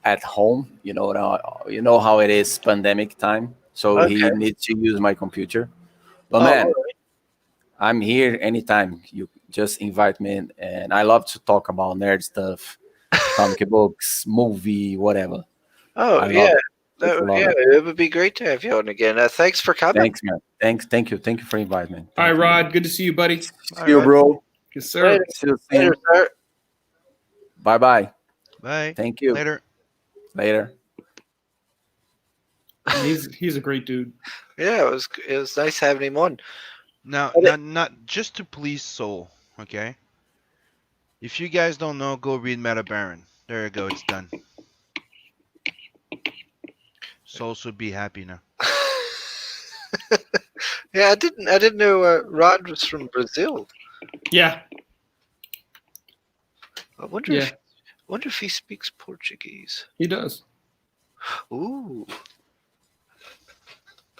at home. You know how it is pandemic time. so he Okay. needs to use my computer. But Oh, all man, right. I'm here anytime. You just invite me, and I love to talk about nerd stuff, comic books, movie, whatever. Oh, I yeah. love it. Just love Yeah, it. it would be great to have you on again. Thanks for coming. Thanks, man. Thank you for inviting me. All right, Thank you. Rod. Good to see you, buddy. All See you, right. bro. Yes, Later, sir. See you later, soon. sir. Bye bye. Bye. Thank you. Later. Later. Yeah, he's a great dude. Yeah, it was nice having him on. Now, Okay. not just to please Soul, okay? If you guys don't know, go read Meta Baron. There you go. It's done. Soul should be happy now. Yeah, I didn't know Rod was from Brazil. Yeah, I wonder yeah, if he speaks Portuguese. he does. Ooh,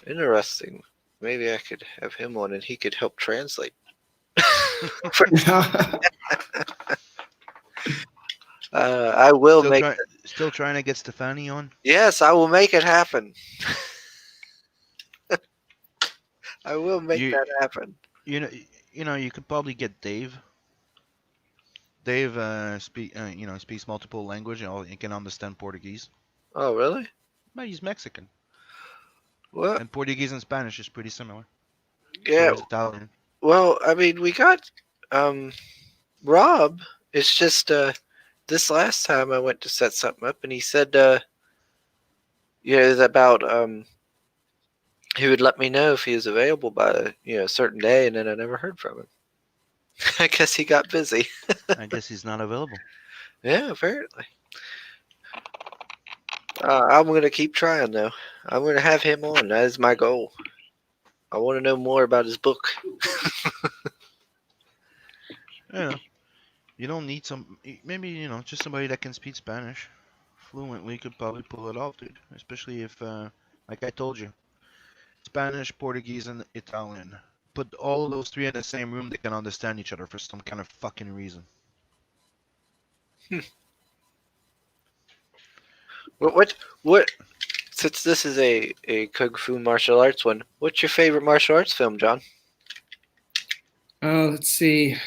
interesting. Maybe I could have him on and he could help translate. I will make. Still trying to get Stefani on. Yes, I will make it happen. I will make You- that happen. You know, you could probably get Dave. Dave speaks multiple languages. He can understand Portuguese. Oh, really? But he's Mexican, Well, and Portuguese and Spanish is pretty similar. yeah. So is Italian. Well, I mean, we got Rob. It's just this last time I went to set something up, and he said, it's about he would let me know if he was available by a certain day, and then I never heard from him. I guess he got busy. I guess he's not available. Yeah, apparently. I'm gonna keep trying though. I'm gonna have him on. That is my goal. I want to know more about his book. Yeah. You don't need maybe just somebody that can speak Spanish fluently could probably pull it off, dude. Especially if, like I told you, Spanish, Portuguese, and Italian. Put all of those three in the same room, they can understand each other for some kind of fucking reason. What? Since this is a kung fu martial arts one, what's your favorite martial arts film, John? Let's see.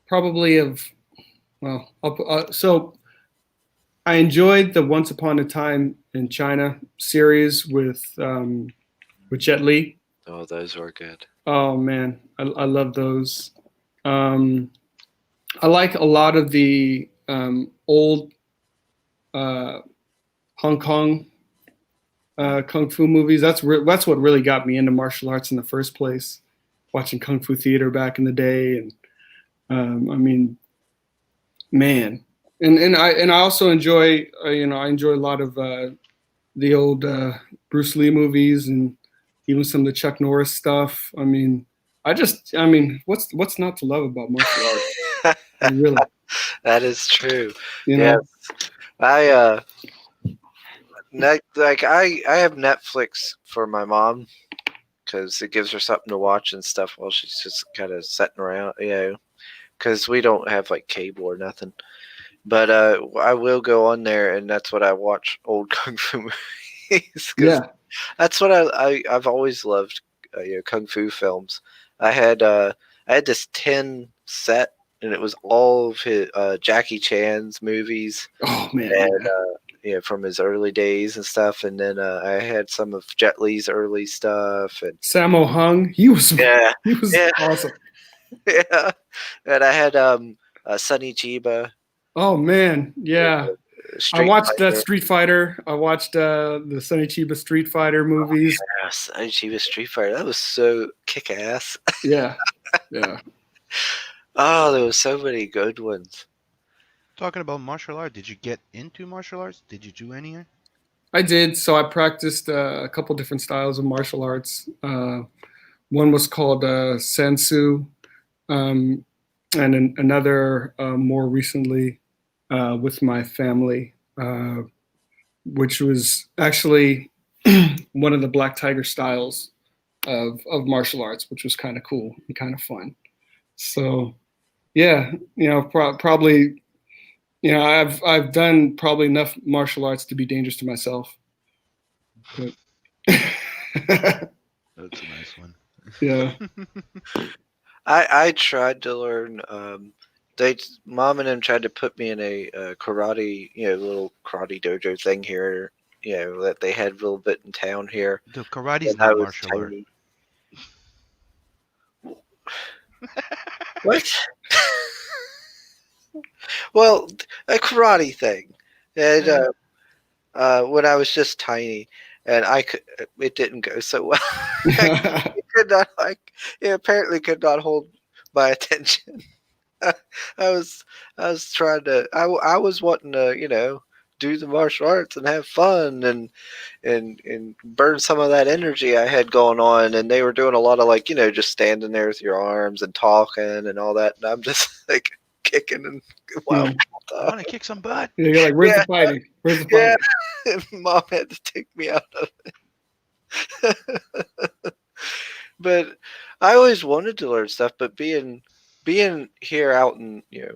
Probably so I enjoyed the Once Upon a Time in China series with Jet Li. Oh, those were good. Oh man, I love those. I like a lot of the old Hong Kong kung fu movies. That's what really got me into martial arts in the first place. Watching kung fu theater back in the day, and I mean, man, and I also enjoy I enjoy a lot of the old Bruce Lee movies and even some of the Chuck Norris stuff. I mean, what's not to love about martial arts? Really, That is true. you know. I I have Netflix for my mom because it gives her something to watch and stuff while she's just kind of sitting around, because we don't have like cable or nothing. But I will go on there, and that's what I watch, old kung fu movies. 'Cause Yeah. that's what I've always loved, kung fu films. I had this 10 set, and it was all of his Jackie Chan's movies, Oh man. and from his early days and stuff. And then I had some of Jet Li's early stuff, and Sammo Hung, he was yeah, awesome. yeah. And I had Sonny Chiba. Oh man, yeah. I Street watched Fighter. Street Fighter. I watched the Sonny Chiba Street Fighter movies. Yeah, Sonny Chiba Street Fighter. That was so kick ass. Yeah, yeah. Oh, there was so many good ones. Talking about martial art, did you get into martial arts? Did you do any? I did. So I practiced a couple different styles of martial arts. One was called Sansu, and another more recently with my family, which was actually one of the Black Tiger styles of martial arts, which was kind of cool and kind of fun. So, yeah, probably, I've done probably enough martial arts to be dangerous to myself. That's a nice one. Yeah. I tried to learn. Mom and them tried to put me in a karate, little karate dojo thing here, that they had a little bit in town here. The karate's When I not was martial art. tiny. What? Well, a karate thing, and when I was just tiny, and it didn't go so well. I could not it apparently could not hold my attention. I was trying to I was wanting to do the martial arts and have fun and burn some of that energy I had going on, and they were doing a lot of just standing there with your arms and talking and all that, and I'm just like kicking and wow. Yeah. I want to kick some butt. Yeah, you're like, where's Yeah. the fighting? Where's the Yeah. fighting? Mom had to take me out of it. But I always wanted to learn stuff, but being here out in a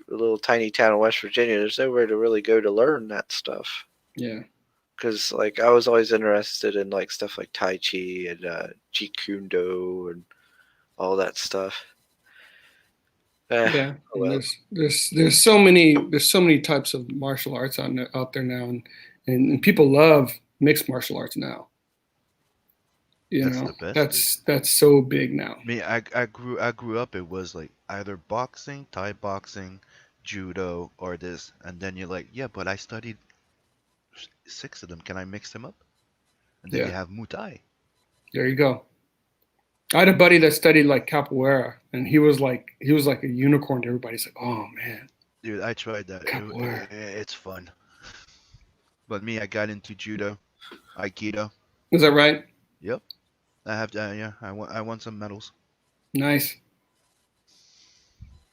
little tiny town in West Virginia, there's nowhere to really go to learn that stuff. Yeah. Because I was always interested in stuff like Tai Chi and Jeet Kune Do and all that stuff. Yeah. Oh And well. there's so many types of martial arts out there now, and people love mixed martial arts now. That's the best. That's so big now. Me, I grew up. It was like either boxing, Thai boxing, judo, or this, and then you're like, yeah, but I studied 6 of them. Can I mix them up? And then you Yeah. have Muay Thai. There you go. I had a buddy that studied like capoeira, and he was like a unicorn to everybody. He's like, oh man, Dude, I tried that. capoeira. It's fun. But me, I got into judo, aikido. Is that right? Yep. I have yeah. I won some medals. Nice.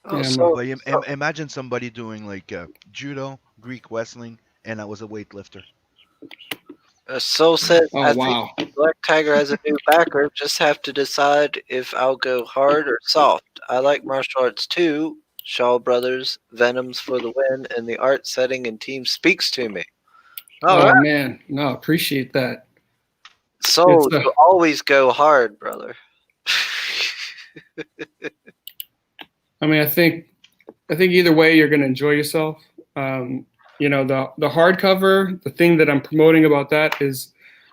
Oh, Yeah, so But imagine somebody doing like judo, Greek wrestling, and I was a weightlifter. Soul says, Oh I wow. think Black Tiger has a new backer. Just have to decide if I'll go hard or soft. I like martial arts too. Shaw Brothers, Venoms for the win, and the art setting and team speaks to me. All Oh right. man, no, appreciate that. So It's you always go hard, brother. I mean, I think either way you're going to enjoy yourself. The hardcover, the thing that I'm promoting about that is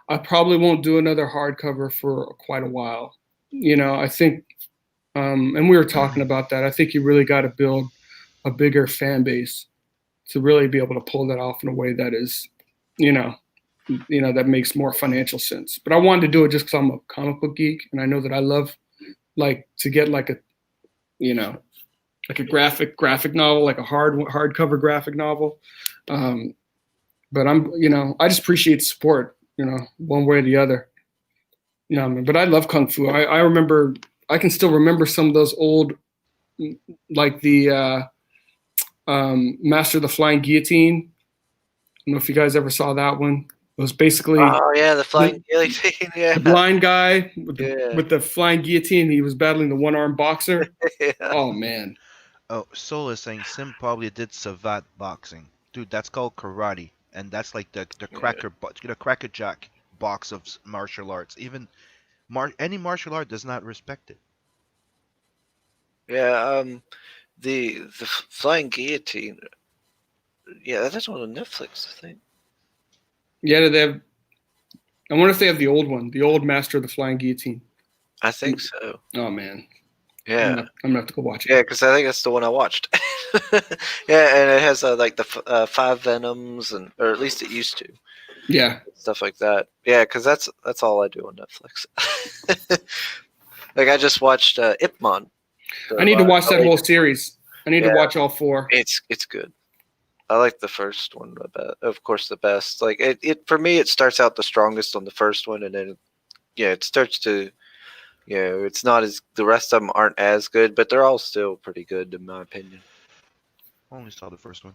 I probably won't do another hardcover for quite a while. I think, and we were talking about that. I think you really got to build a bigger fan base to really be able to pull that off in a way that is, that makes more financial sense. But I wanted to do it just because I'm a comic book geek, and I know that I love to get like a graphic novel, like a hardcover graphic novel. But I just appreciate the support, one way or the other. But I love Kung Fu. I remember, I can still remember some of those old, like the Master of the Flying Guillotine. I don't know if you guys ever saw that one. It was basically Oh yeah, the flying guillotine. Yeah. the blind guy with Yeah. with the flying guillotine. He was battling the one-armed boxer. Yeah. Oh man. Oh, Soul is saying Sim probably did Savat boxing. Dude, that's called karate, and that's like the crackerjack box of martial arts. Even any martial art does not respect it. Yeah. The flying guillotine. Yeah, that's on Netflix, I think. Yeah, they have. I wonder if they have the old one, the old Master of the Flying Guillotine. I think so. Oh man. Yeah. I'm gonna have to go watch it. Yeah, because I think that's the one I watched. Yeah, and it has like the 5 Venoms, or at least it used to. Yeah. Stuff like that. Yeah, because that's all I do on Netflix. Like I just watched Ip Man. I need to watch that whole series. I need to Yeah. watch all 4. It's good. I like the first one of course the best. Like it for me, it starts out the strongest on the first one, and then it starts to it's not as, the rest of them aren't as good, but they're all still pretty good in my opinion. Only saw the first one.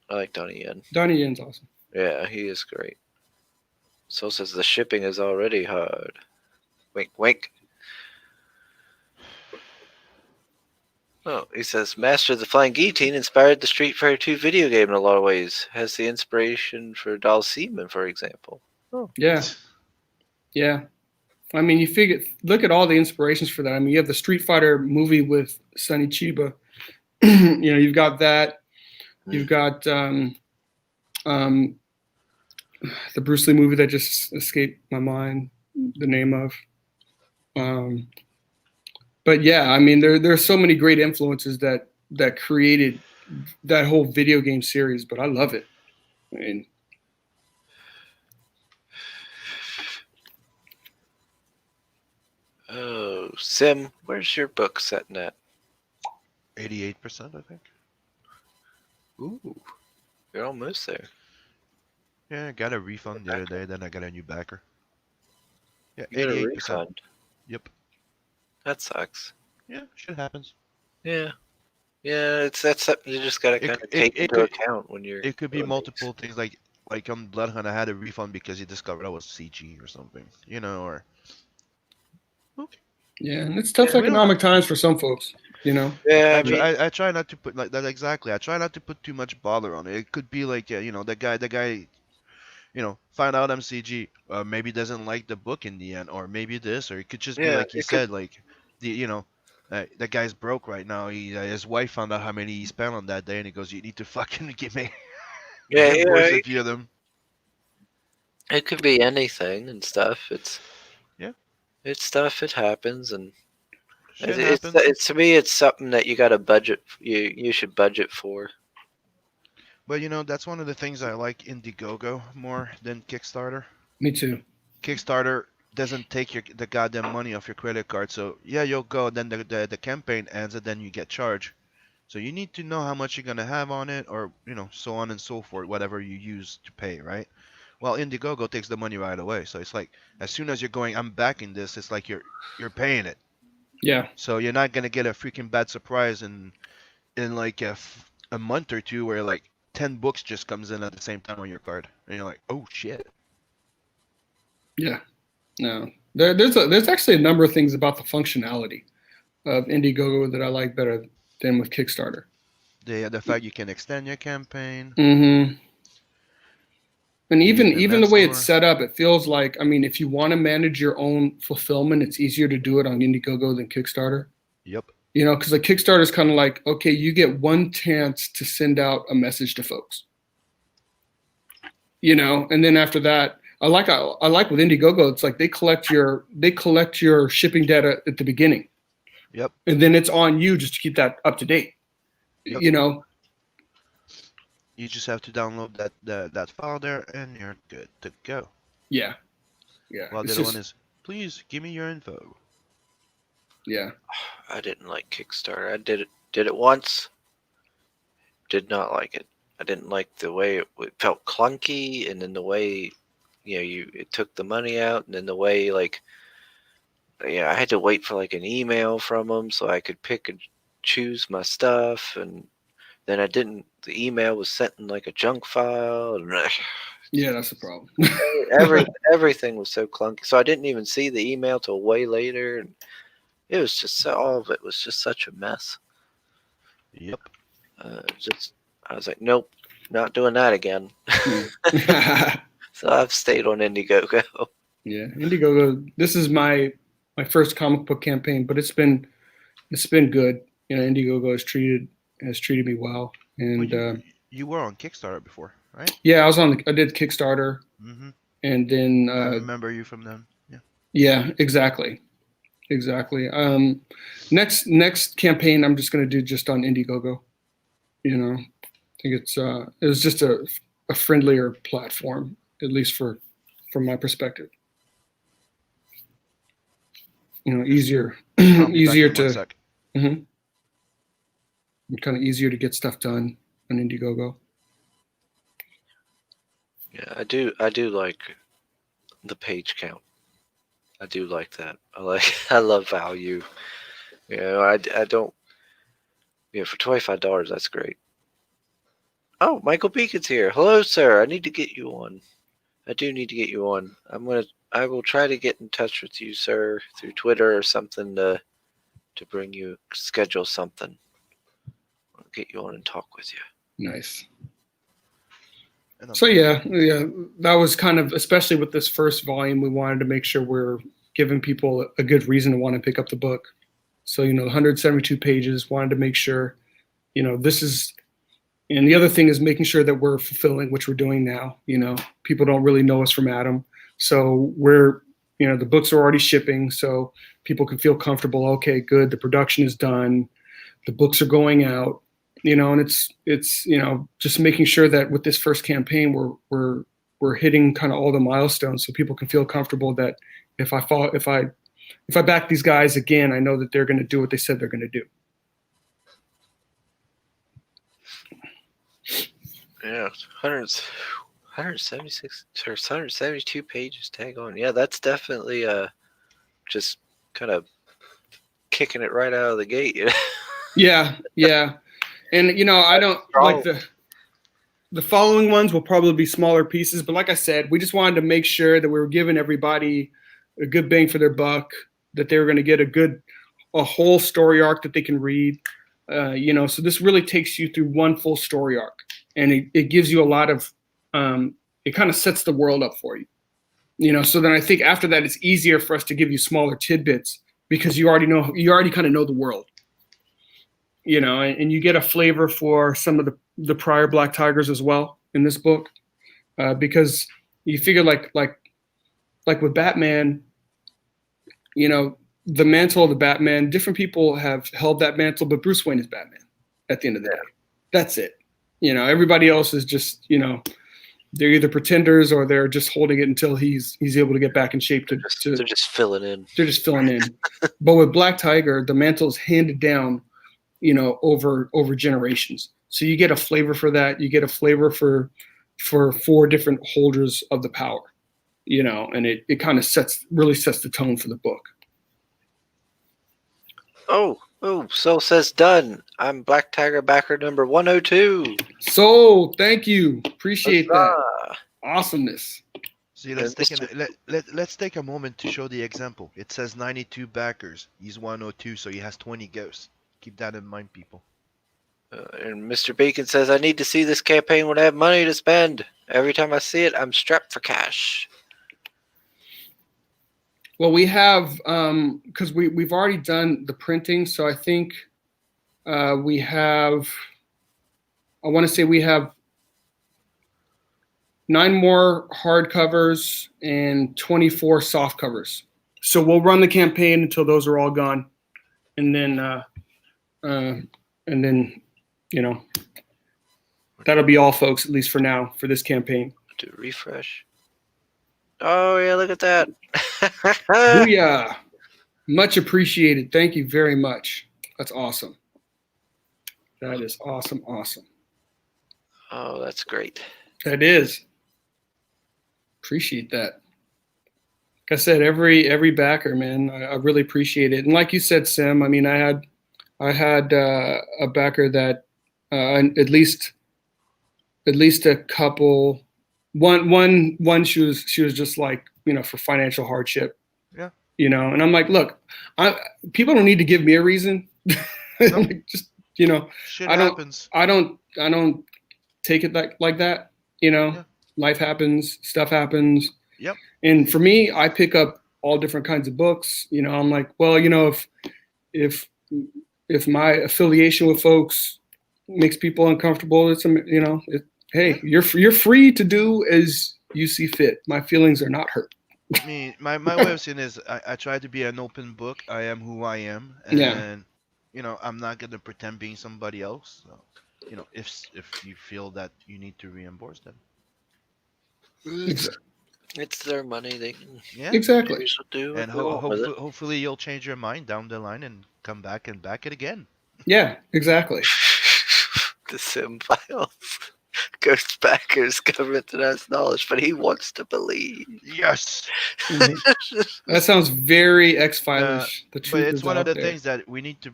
I like Donnie Yen. Donnie Yen's awesome. Yeah, he is great. So says the shipping is already hard. Wink, wink. Oh, he says Master of the Flying Guillotine inspired the Street Fighter 2 video game in a lot of ways. Has the inspiration for Dalseeman, for example. Yeah. Yeah. I mean, look at all the inspirations for that. I mean, you have the Street Fighter movie with Sonny Chiba. You've got that. You've got um, the Bruce Lee movie that just escaped my mind the name of. But yeah, I mean, there's so many great influences that created that whole video game series. But I love it. I mean, Oh, Sim, where's your book setting at? 88%, I think. Ooh, you're almost there. Yeah, I got a refund the other day. Then I got a new backer. Yeah, You got a 88%. refund. Yep. That sucks. Yeah, shit happens. Yeah. Yeah, that's something you just gotta kind of take into account when you're. It could be doing multiple things like on Bloodhunt I had a refund because he discovered I was CG or something, or okay. yeah, and it's tough Yeah, we don't economic times for some folks. these. Yeah, I mean, I try not to put like that exactly. I try not to put too much bother on it. It could be like the guy find out I'm CG, maybe doesn't like the book in the end, or maybe this, or it could just be yeah, like he it could. said, like that guy's broke right now. His wife found out how many he spent on that day, and he goes, "You need to fucking give me Yeah, reimburse yeah, a few of them." it could be anything and stuff. Yeah, It's stuff. It happens, and shit it's happens. it's to me, it's something that you got to budget. You should budget for. But that's one of the things I like Indiegogo more than Kickstarter. Me too. Kickstarter doesn't take the goddamn money off your credit card, so yeah, you'll go. Then the campaign ends, and then you get charged. So you need to know how much you're gonna have on it, or so on and so forth, whatever you use to pay, right? Well, Indiegogo takes the money right away, so it's like as soon as you're going, I'm backing this. It's like you're paying it, Yeah. so you're not gonna get a freaking bad surprise in like a month or two where like 10 books just comes in at the same time on your card, and you're like, oh shit. Yeah. No. There's actually a number of things about the functionality of Indiegogo that I like better than with Kickstarter. The fact you can extend your campaign. Mm-hmm. And The even internet the way it's store. set up, it feels like, I mean, if you want to manage your own fulfillment, it's easier to do it on Indiegogo than Kickstarter. Yep. Because the Kickstarter is kind of like, okay, you get one chance to send out a message to folks. And then after that, I like with Indiegogo, it's like they collect your shipping data at the beginning. Yep. And then it's on you just to keep that up to date. Yep. You just have to download that file there, and you're good to go. Yeah. Yeah. Well, the other one is, please give me your info. Yeah. I didn't like Kickstarter. I did it once. Did not like it. I didn't like the way it felt clunky, and then the way it took the money out, and then the way I had to wait for like an email from them so I could pick and choose my stuff, and then I didn't. The email was sent in like a junk file, and Yeah, that's the problem. everything was so clunky. So I didn't even see the email till way later, and it was just all of it was just such a mess. Yep. I was like, nope, not doing that again. So I've stayed on Indiegogo. Yeah, Indiegogo. This is my first comic book campaign, but it's been good. Indiegogo has treated me well, and Well, you were on Kickstarter before, right? yeah, I did Kickstarter, and then I remember you from them. Yeah. Yeah, exactly. Next campaign, I'm just going to do just on Indiegogo. I think it was just a friendlier platform, at least from my perspective. Easier to kind of easier to get stuff done on Indiegogo. Yeah, I do like the page count. I do like that. I love value. I don't. For $25, that's great. Oh, Michael Beacon's here. Hello, sir. I need to get you on. I do need to get you on. I will try to get in touch with you, sir, through Twitter or something to schedule something. I'll get you on and talk with you. Nice. So yeah, that was kind of, especially with this first volume, we wanted to make sure we're giving people a good reason to want to pick up the book. So 172 pages. Wanted to make sure, this is, and the other thing is making sure that we're fulfilling, which we're doing now. People don't really know us from Adam, so the books are already shipping, so people can feel comfortable. Okay, good. The production is done. The books are going out. And it's just making sure that with this first campaign we're hitting kind of all the milestones, so people can feel comfortable that if I back these guys again, I know that they're going to do what they said they're going to do. Yeah, 176 or 172 pages. Tag on. Yeah, that's definitely just kind of kicking it right out of the gate. Yeah. And I don't like the following ones will probably be smaller pieces, but like I said, we just wanted to make sure that we were giving everybody a good bang for their buck, that they were going to get a whole story arc that they can read. So this really takes you through one full story arc, and it gives you a lot of, it kind of sets the world up for you. So then I think after that, it's easier for us to give you smaller tidbits because you already kind of know the world. And you get a flavor for some of the prior Black Tigers as well in this book, because you figure like with Batman, the mantle of the Batman, different people have held that mantle, but Bruce Wayne is Batman at the end of the day. That's it. Everybody else is just, they're either pretenders or they're just holding it until he's able to get back in shape to they're just filling in. They're just filling in. But with Black Tiger, the mantle is handed down, over generations. So you get a flavor for that. You get a flavor for 4 different holders of the power, and it kind of really sets the tone for the book. Oh, so says done. I'm Black Tiger backer number 102. So thank you. Appreciate that. Awesomeness. See, let's take a moment to show the example. It says 92 backers. He's 102, so he has 20 ghosts. Keep that in mind, people. And Mr. Bacon says, I need to see this campaign when I have money to spend. Every time I see it, I'm strapped for cash. Well, we have, because we've already done the printing, so I think we have 9 more hardcovers and 24 soft covers. So we'll run the campaign until those are all gone, and then that'll be all, folks, at least for now, for this campaign. Do refresh. Oh yeah, look at that. Booyah. Much appreciated. Thank you very much. That's awesome. That is awesome. Oh, that's great. That is. Appreciate that. Like I said, every backer, man, I really appreciate it. And like you said, Sim, I mean, I had a backer that at least a couple. One she was just like, for financial hardship. Yeah. And I'm like, look, people don't need to give me a reason. No. Just Shit happens. I don't take it like that. Yeah. Life happens, stuff happens. Yep. And for me, I pick up all different kinds of books. I'm like, well, if my affiliation with folks makes people uncomfortable, it's hey, you're free to do as you see fit. My feelings are not hurt. My way of saying is I try to be an open book. I am who I am, and I'm not gonna pretend being somebody else. So, if you feel that you need to reimburse them, it's their money. They can Exactly. do. And hopefully you'll change your mind down the line and come back and back it again. Yeah, exactly. The Sim files. Ghost backers, government denies knowledge, but he wants to believe. Yes. That sounds very X-Files. The truth But it's is one out of the there. things that we need to.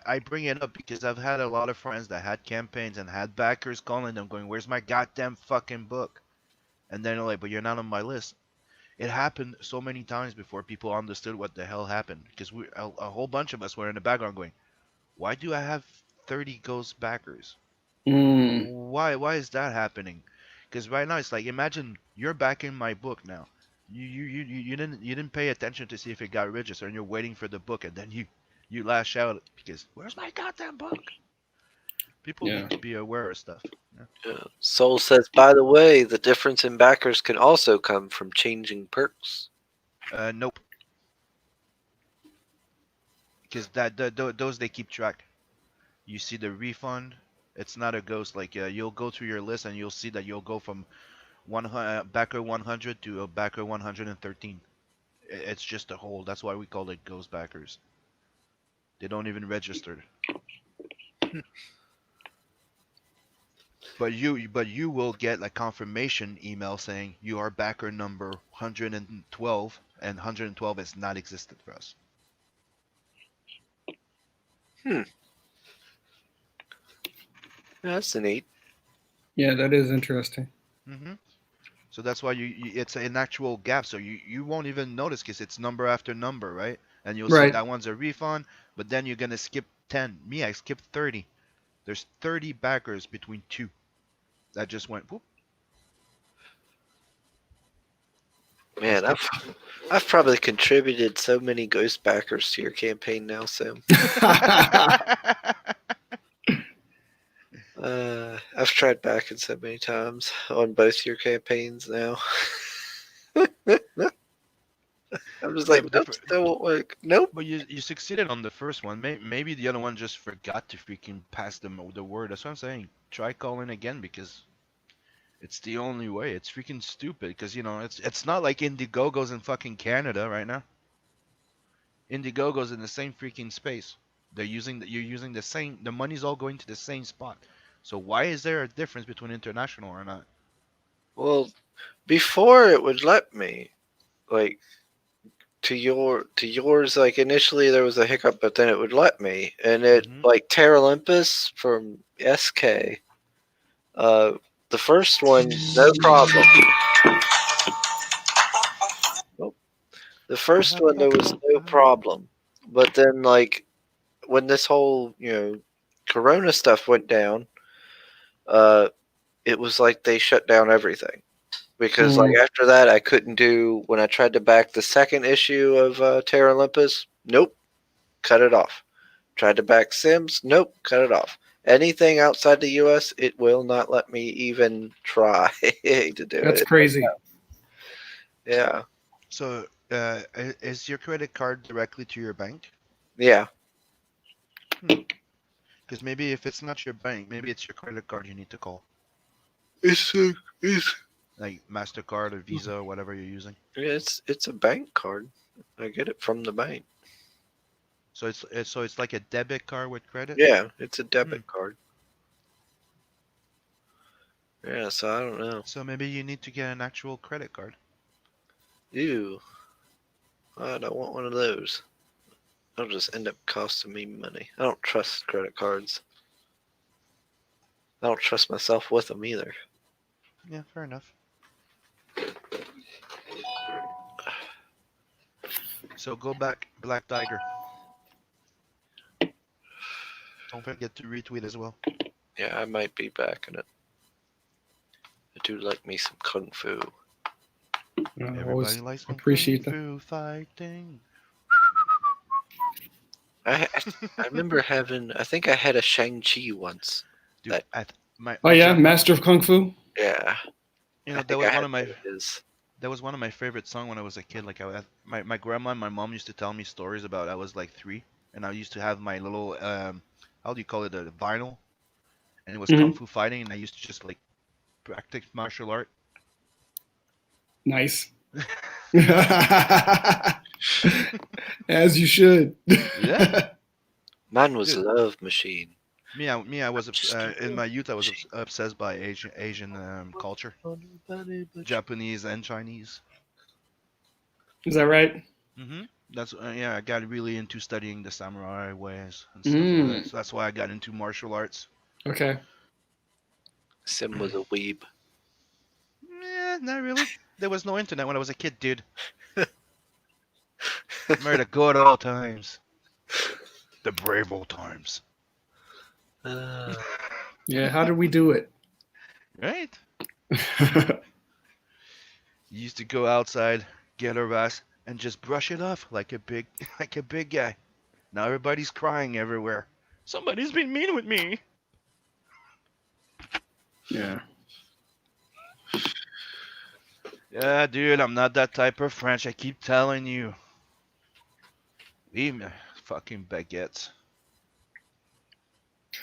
I bring it up because I've had a lot of friends that had campaigns and had backers calling them, going, "Where's my goddamn fucking book?" And then they're like, "But you're not on my list." It happened so many times before people understood what the hell happened, because a whole bunch of us were in the background going, "Why do I have 30 ghost backers? Why is that happening?" Because right now it's like, imagine you're backing my book now. You didn't pay attention to see if it got registered, and you're waiting for the book, and then you lash out because where's my goddamn book? People Yeah. need to be aware of stuff. Yeah. Soul says, by the way, the difference in backers can also come from changing perks. Nope. Because those they keep track. You see the refund. It's not a ghost. Like you'll go through your list and you'll see that you'll go from backer 100 to a backer 113. It's just a hold. That's why we call it ghost backers. They don't even register. But you will get a confirmation email saying you are backer number 112, and 112 is not existent for us. That's neat. Yeah, that is interesting. Mm-hmm. So that's why it's an actual gap. So you won't even notice because it's number after number, right? And you'll see Right. that one's a refund, but then you're gonna skip 10. Me, I skipped 30. There's 30 backers between two. That just went whoop. Man, I've probably contributed so many ghost backers to your campaign now, Sam. I've tried backing so many times on both your campaigns now. I'm just Yeah, like, but nope, that won't work. Nope. but you succeeded on the first one. Maybe the other one just forgot to freaking pass the word. That's what I'm saying. Try calling again because it's the only way. It's freaking stupid because it's not like Indiegogo's in fucking Canada right now. Indiegogo's in the same freaking space. You're using the same. The money's all going to the same spot. So why is there a difference between international or not? Well, before it would let me, like, to yours, like initially there was a hiccup, but then it would let me, and it Mhm. like Terra Olympus from SK. The first one, no problem. Nope. The first one there was no problem, but then like when this whole Corona stuff went down, uh, it was like they shut down everything because like after that I couldn't do when I tried to back the second issue of Terra Olympus. Nope, cut it off. Tried to back Sims. Nope, cut it off. Anything outside the U.S., it will not let me even try to do That's it. crazy. Yeah, So, is your credit card directly to your bank? yeah. Because maybe if it's not your bank, maybe it's your credit card you need to call, It's like Mastercard or Visa or whatever you're using. it's a bank card. I get it from the bank. So it's like a debit card with credit. Yeah, it's a debit card. Yeah, so I don't know. So maybe you need to get an actual credit card. Ew, I don't want one of those. It'll just end up costing me money. I don't trust credit cards. I don't trust myself with them either. Yeah, fair enough. So go back, Black Tiger. Don't forget to retweet as well. Yeah, I might be back in it. I do like me some kung fu. I Everybody always likes appreciate kung that. fu fighting. I remember having. I think I had a Shang-Chi once. Dude, That my Oh yeah, grand- Master of Kung Fu. yeah. I that think was I one had of my one of his. that was one of my favorite songs when I was a kid. Like my grandma and my mom used to tell me stories about I was like 3, and I used to have my little how do you call it, a vinyl, and it was kung Mhm. fu fighting, and I used to just like practice martial art. Nice. As you should. Yeah. Mine was Dude, Love Machine. I was Just a in love my youth I was machine. obsessed by Asian culture, Nobody but you. Japanese and Chinese. Is that right? That's yeah. I got really into studying the samurai ways and stuff like that. Mm. So that's why I got into martial arts. Okay. Sim was a weeb. Yeah, not really. There was no internet when I was a kid, dude. Remember the good old times, the brave old times. Uh, Yeah. How did we do it? Right? You used to go outside, get her ass, and just brush it off like a big like a big guy. Now everybody's crying everywhere. Somebody's been mean with me. Yeah. Yeah, dude, I'm not that type of French. I keep telling you. Leave me, fucking baguettes.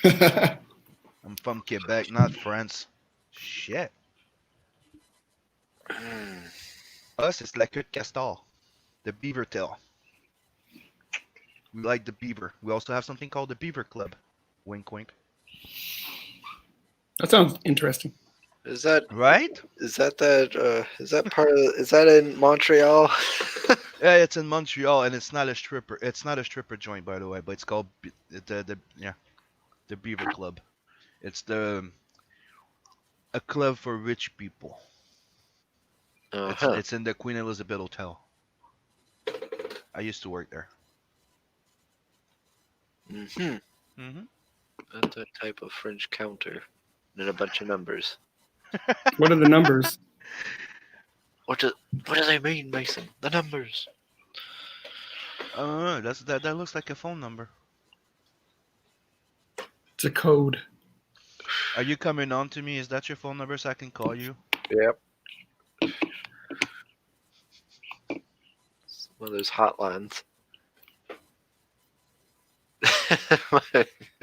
I'm from Quebec, not France. Shit. Us, it's la queue de castor, the beaver tail. We like the beaver. We also have something called the Beaver Club. Wink, wink. That sounds interesting. Is that Right? is that part of is that in Montreal? Yeah, it's in Montreal, and it's not a stripper. It's not a stripper joint, by the way, but it's called the Beaver Club. It's a club for rich people. Uh-huh. It's in the Queen Elizabeth Hotel. I used to work there. Mm-hmm. Mhm. That's a type of French counter. And a bunch of numbers. What are the numbers? What do they mean, Mason? The numbers. That looks like a phone number. It's a code. Are you coming on to me? Is that your phone number so I can call you? Yep. It's one of those hotlines. My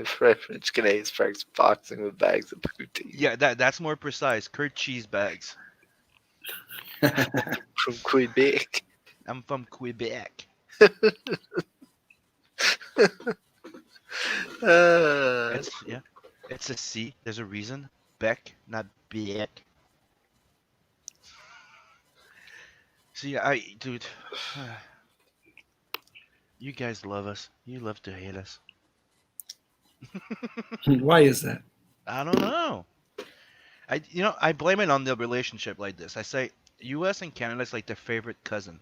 French Canadian practice boxing with bags of poutine. Yeah, that's more precise. Curd cheese bags. From Quebec. I'm from Quebec. Uh, It's a C. There's a reason. Beck, not Beck. See, dude, you guys love us. You love to hate us. Why is that? I don't know. I blame it on the relationship like this. I say U.S. and Canada is like their favorite cousin.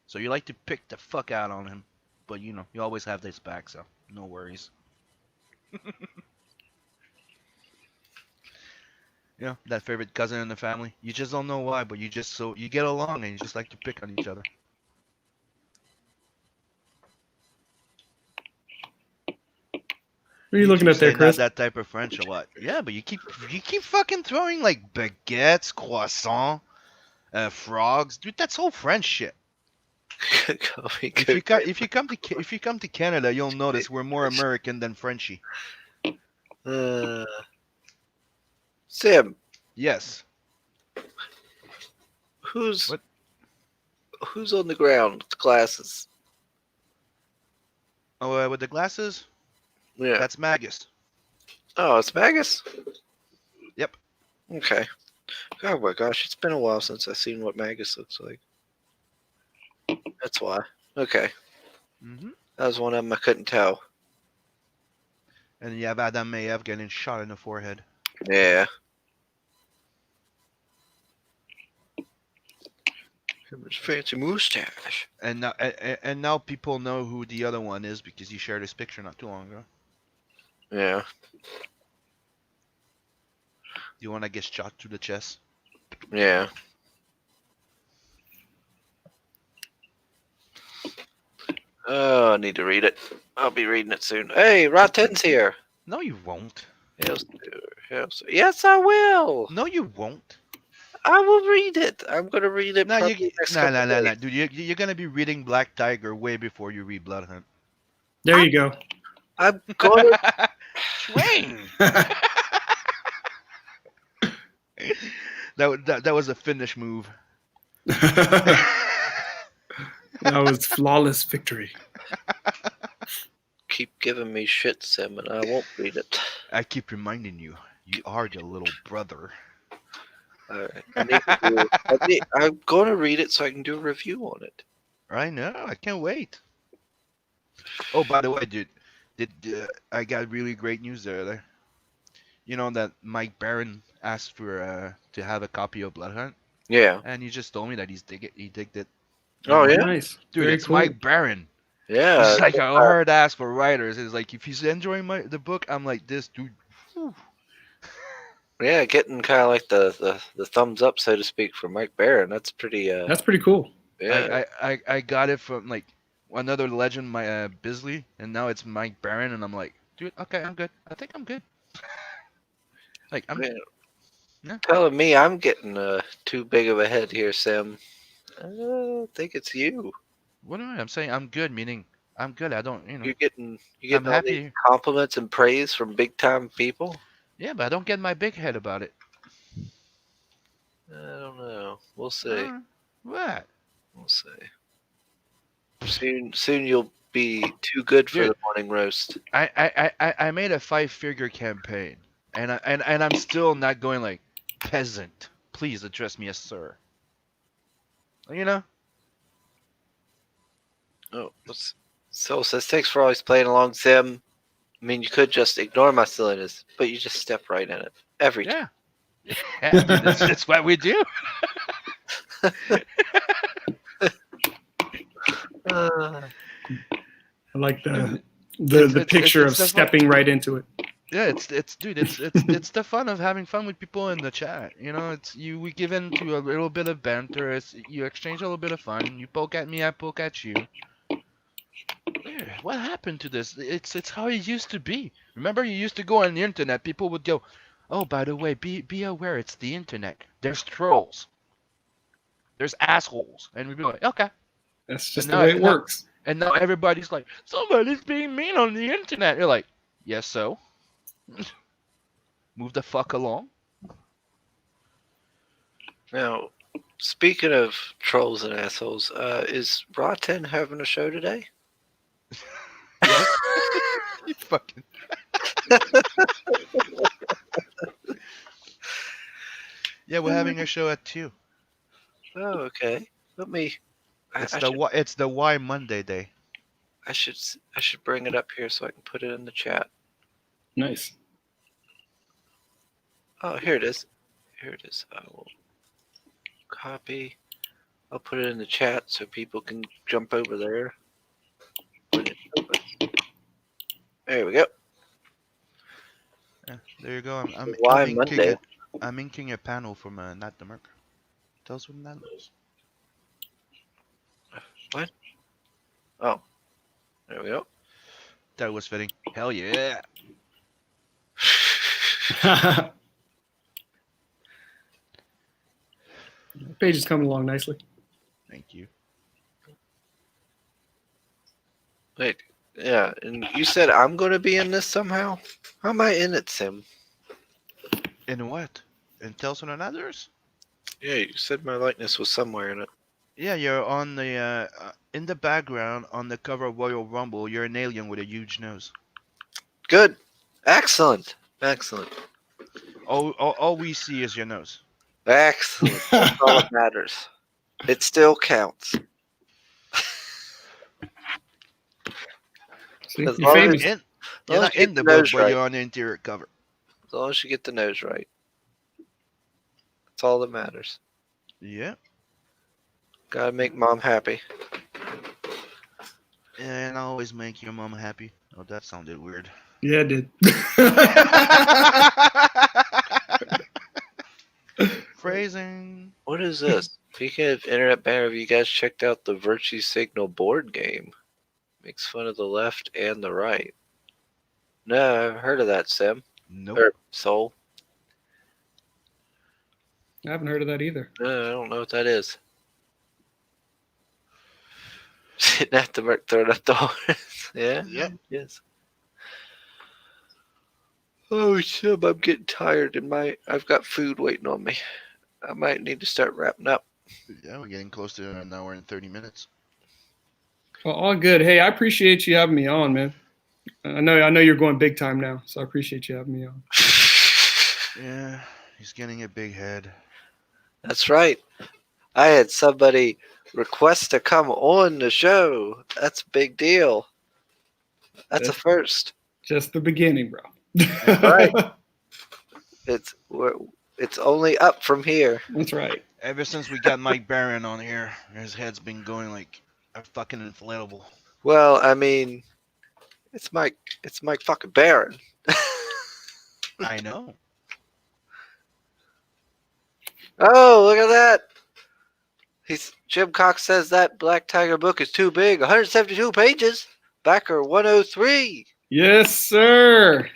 So you like to pick the fuck out on him, but you always have this back, so no worries. That favorite cousin in the family. You just don't know why, but you get along and you just like to pick on each other. What are you looking do at there, say Chris? Not that type of French a lot. Yeah, but you keep fucking throwing like baguettes, croissants, frogs, dude. That's all French shit. If you come to Canada, you'll notice we're more American than Frenchy. Sam, Yes. who's What? who's on the ground with the glasses? Oh, with the glasses, Yeah. that's Magus. Oh, it's Magus? Yep. Okay. Oh my gosh, it's been a while since I've seen what Magus looks like. That's why. Okay. Mm-hmm. That was one of them I couldn't tell. And you have Adam Mayev getting shot in the forehead. Yeah. His fancy mustache. And now people know who the other one is because he shared his picture not too long ago. Yeah. The one that gets shot through the chest. Yeah. Oh, I need to read it. I'll be reading it soon. Hey, Rotten's here. No, you won't. Yes, I will. No, you won't. I will read it. I'm gonna read it. No, days. dude. You're gonna be reading Black Tiger way before you read Blood Hunt. There you go. I'm gonna. Swing. That was a finish move. That was flawless victory. Keep giving me shit, Sim, and I won't read it. I keep reminding you, you are the little brother. Alright. I'm gonna read it so I can do a review on it. I know. I can't wait. Oh, by the way, dude, I got really great news there. You know that Mike Barron asked for to have a copy of Blood Hunt, Yeah. and he just told me that he digged it. Oh yeah. Nice. Dude, Very it's cool. Mike Barron. Yeah. He's like a hard ass for writers. It's like if he's enjoying the book, I'm like this dude. Whew. Yeah, getting kind of like the thumbs up, so to speak, from Mike Barron. That's pretty. That's pretty cool. Yeah. I got it from like another legend, my Bisley, and now it's Mike Barron, and I'm like, dude, okay, I'm good. I think I'm good. Like I'm. Man, Yeah. telling me I'm getting too big of a head here, Sam. I think it's you. What do I? I'm saying I'm good, meaning I'm good. I don't, You I'm getting all these happy. compliments and praise from big time people. Yeah, but I don't get my big head about it. I don't know. We'll see. What? We'll see. Soon you'll be too good for Dude. the morning roast. I made a 5-figure campaign, and I'm still not going like peasant. Please address me as sir. You know. Oh, so says thanks for always playing along, Sam. I mean, you could just ignore my silliness, but you just step right in it every time. Yeah. Yeah, dude, that's what we do. Uh, I like the It's picture of the fun. stepping right into it. Yeah, it's the fun of having fun with people in the chat. We give in to a little bit of banter. You exchange a little bit of fun. You poke at me, I poke at you. Yeah, what happened to this? It's how it used to be. Remember, you used to go on the internet. People would go, "Oh, by the way, be aware, it's the internet. There's trolls. There's assholes," and we'd be like, "Okay." That's just And the now, way it and now, works. and now everybody's like, "Somebody's being mean on the internet." You're like, "Yes, so." Move the fuck along. now, speaking of trolls and assholes, is Raw 10 having a show today? Yes. You fucking. Yeah, we're having a show at 2. Oh, okay. Let me. It's the Y Monday day. I should bring it up here so I can put it in the chat. Nice. Oh, here it is. Here it is. I will copy. I'll put it in the chat so people can jump over there. There we go. Yeah, there you go. Why I'm inking Monday? I'm inking a panel from Not the Merc. Tell us when that is. What? Oh, there we go. That was fitting. Hell yeah. Page is coming along nicely. Thank you. Wait, yeah, and you said I'm going to be in this somehow? How am I in it, Sim? In what? In Tales and Others? Yeah, you said my likeness was somewhere in it. Yeah, you're on the in the background on the cover of Royal Rumble. You're an alien with a huge nose. Good. Excellent. Excellent. All we see is your nose. Excellent. That's all that matters. It still counts. See, As you're long as- famous. You're long not as you in get the the book, nose but right. you're on the interior cover. As long as you get the nose right. That's all that matters. Yeah. Gotta make mom happy. And I always make your mom happy. Oh, that sounded weird. Yeah, it did. Phrasing. What is this? Speaking of internet banner, have you guys checked out the Virtue Signal board game? Makes fun of the left and the right. No, I've heard of that, Sim. Nope. Or Soul. I haven't heard of that either. No, I don't know what that is. Sitting at the Merc throwing up the horns. Yeah? Yep. Yes. Oh, Sim, I'm getting tired and I've got food waiting on me. I might need to start wrapping up. Yeah, we're getting close to an hour and 30 minutes. Well, all good. Hey, I appreciate you having me on, man. I know you're going big time now, so I appreciate you having me on. Yeah, he's getting a big head. That's right. I had somebody request to come on the show. That's a big deal. That's a first. Just the beginning, bro. Right. It's only up from here. That's right. Ever since we got Mike Barron on here, his head's been going like a fucking inflatable. Well, I mean, it's Mike fucking Barron. I know. Oh, look at that. Jim Cox says that Black Tiger book is too big. 172 pages. Backer 103. Yes, sir.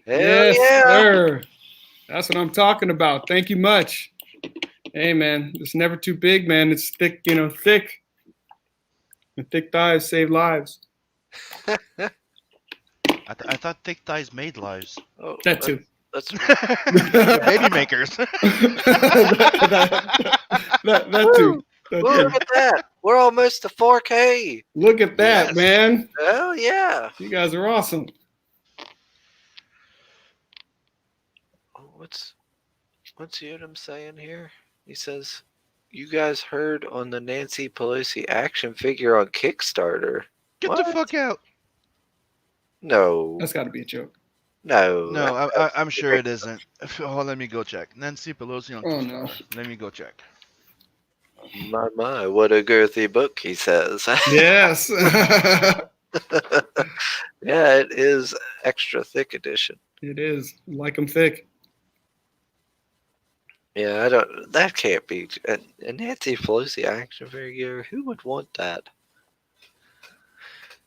Hell Yes, yeah. sir. That's what I'm talking about. Thank you much. Hey, man, it's never too big, man. It's thick, thick. And thick thighs save lives. I thought thick thighs made lives. Oh, That too. that's They're baby makers. that too. That Woo, too. look at that. We're almost to 4K. Look at that, Yes. man. Hell yeah. You guys are awesome. Oh, what's Yudam saying here? He says, "You guys heard on the Nancy Pelosi action figure on Kickstarter?" Get What? the fuck out. No, That's got to be a joke. no. No, I'm sure it isn't. Oh, let me go check. Nancy Pelosi on Oh, no. Kickstarter. Let me go check. My, what a girthy book, he says. Yes. Yeah, it is extra thick edition. It is. Like them thick. Yeah, that can't be a Nancy Pelosi action figure. Who would want that?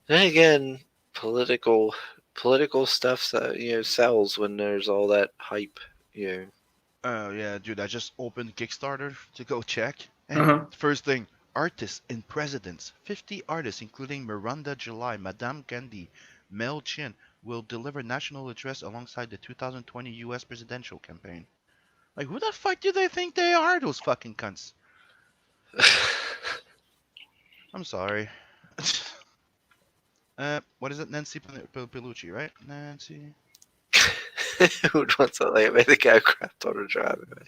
Then again, political stuff sells when there's all that hype. Oh yeah, dude, I just opened Kickstarter to go check. And Uh-huh. first thing, artists and presidents. 50 artists, including Miranda July, Madame Gandhi, Mel Chin, will deliver national address alongside the 2020 U.S. presidential campaign. Like, who the fuck do they think they are, those fucking cunts? I'm sorry. What is it? Nancy Pelucci, right? Nancy. Who would want something that made the guy crapped on a driveway?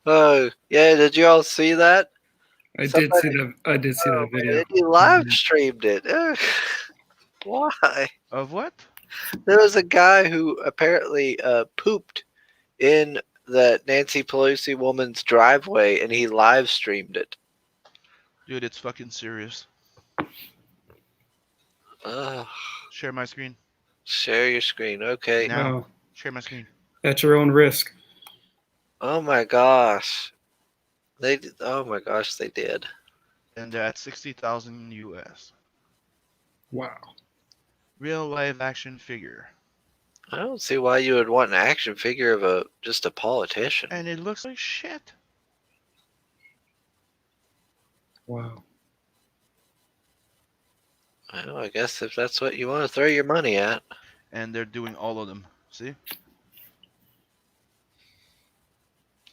Oh yeah, did you all see that? I did see that video. Man, he live streamed it. Ugh. Why? Of what? There was a guy who apparently pooped in the Nancy Pelosi woman's driveway, and he live streamed it. Dude, it's fucking serious. Ugh. Share my screen. Share your screen, okay? Now. Oh, Share my screen. at your own risk. Oh my gosh, Oh my gosh, they did. And they're at 60,000 US. Wow. Real live action figure. I don't see why you would want an action figure of just a politician. And it looks like shit. Wow. Well, I guess if that's what you want to throw your money at. And they're doing all of them. See?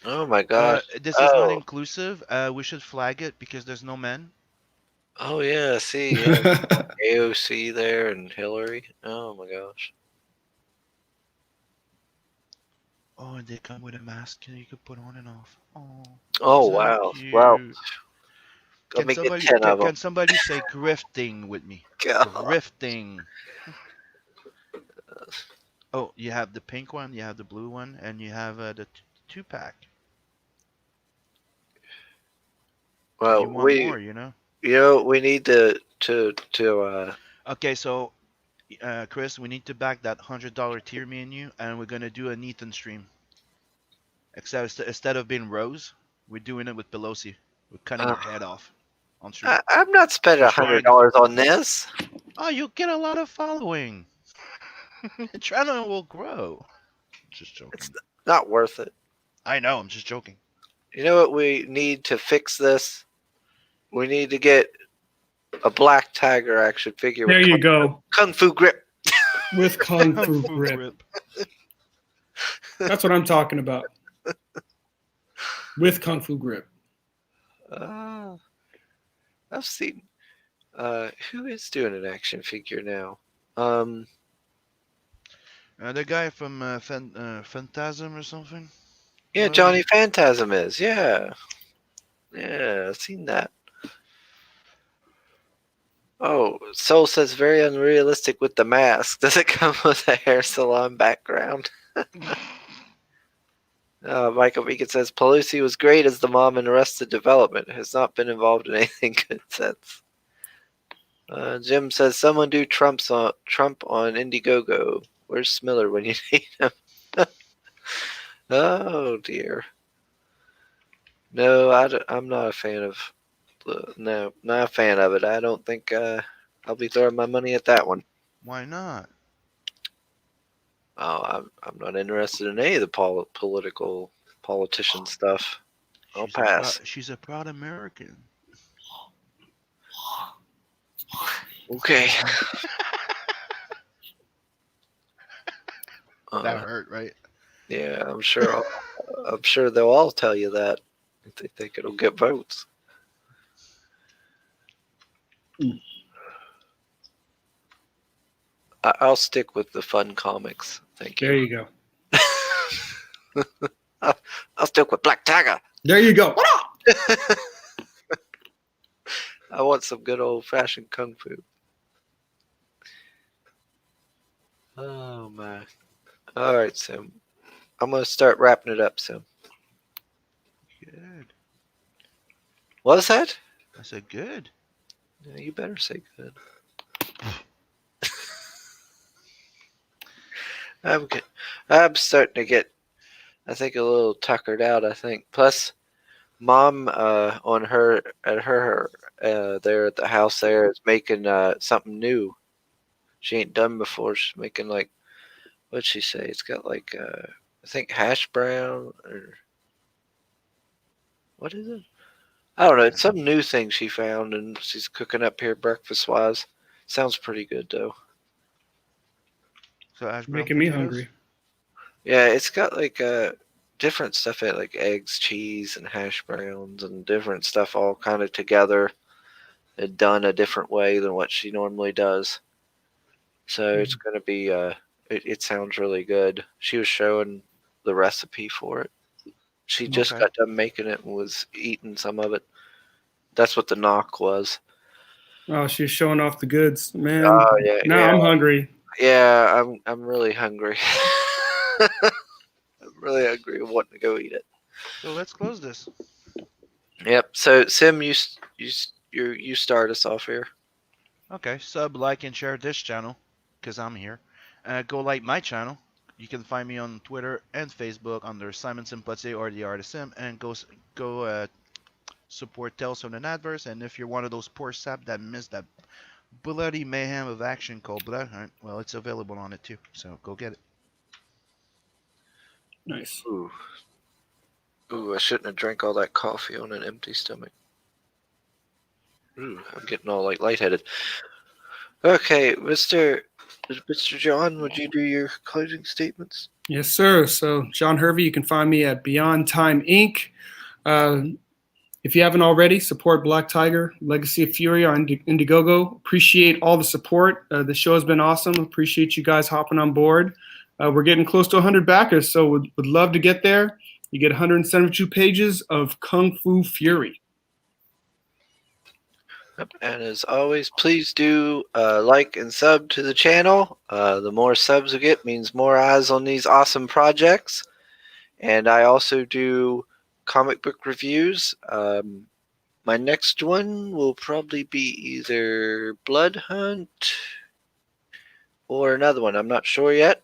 Oh my gosh. This is not inclusive. We should flag it because there's no men. Oh yeah, see, yeah. AOC there and Hillary. Oh my gosh. Oh, and they come with a mask you could put on and off. Oh so wow. cute. Wow. Let Can me somebody, get 10 of them. can somebody say grifting with me? God. Grifting. Oh, you have the pink one, you have the blue one, and you have the 2-pack. Well, you want more, you know? we need to Okay, so Chris, we need to back that $100 tier, me and you, and we're gonna do an Ethan stream. Except instead of being Rose, we're doing it with Pelosi. We're cutting her head off on stream. I'm not spending $100 on this. Oh, you'll get a lot of following. The channel will grow. Just joking. It's not worth it. I know, I'm just joking. You know what we need to fix this? We need to get a Black Tiger action figure. There you go. Kung Fu grip. With Kung Fu grip. That's what I'm talking about. With Kung Fu grip. I've seen. Who is doing an action figure now? The guy from Phantasm or something? Yeah, Johnny Phantasm is. Yeah. Yeah, I've seen that. Oh, Soul says very unrealistic with the mask. Does it come with a hair salon background? Michael Beacon says Pelosi was great as the mom in Arrested Development. Has not been involved in anything good since. Jim says someone do Trump on Indiegogo. Where's Smiller when you need him? Oh dear. No, I'm not a fan of. No, not a fan of it. I don't think I'll be throwing my money at that one. Why not? Oh, I'm not interested in any of the politician stuff. I'll pass. She's a proud American. Okay. That hurt, right? Yeah, I'm sure. I'm sure they'll all tell you that if they think it'll get votes. I'll stick with the fun comics. Thank you. There you go. I'll stick with Black Tiger. There you go. What up? I want some good old fashioned kung fu. Oh my! All right, Sim. I'm gonna start wrapping it up, Sim. Good. What was that? I said good. Yeah, you better say good. I'm starting to get, I think, a little tuckered out. I think. Plus, Mom, on her there at the house there is making something new. She ain't done before. She's making like, what'd she say? It's got like I think hash brown or what is it? I don't know. It's some new thing she found and she's cooking up here breakfast wise. Sounds pretty good though. So Ash Making me hungry. Yeah, it's got like different stuff in it, like eggs, cheese, and hash browns, and different stuff all kind of together and done a different way than what she normally does. So it's going to be, it sounds really good. She was showing the recipe for it. She just Okay. got done making it and was eating some of it. That's what the knock was. Oh, she's showing off the goods, man. Oh, yeah. Now yeah. I'm hungry. Yeah, I'm really hungry. I'm really hungry and wanting to go eat it. So let's close this. Yep. So Sim, you start us off here. Okay, sub, like, and share this channel, because I'm here. Go like my channel. You can find me on Twitter and Facebook under Simon Simpletze or The Artist Sim, and go support Tales from the Nadverse. And if you're one of those poor sap that missed that bloody mayhem of action called Blood Hunt, well, it's available on it too, so go get it. Nice. Ooh, I shouldn't have drank all that coffee on an empty stomach. Ooh, I'm getting all like lightheaded. Okay, Mr. John, would you do your closing statements? Yes, sir. So, John Hervey, you can find me at Beyond Time Inc. If you haven't already, support Black Tiger, Legacy of Fury on Indiegogo. Appreciate all the support. The show has been awesome. Appreciate you guys hopping on board. We're getting close to 100 backers, so would love to get there. You get 172 pages of Kung Fu Fury. And as always, please do like and sub to the channel. The more subs we get means more eyes on these awesome projects. And I also do comic book reviews. My next one will probably be either Blood Hunt or another one. I'm not sure yet.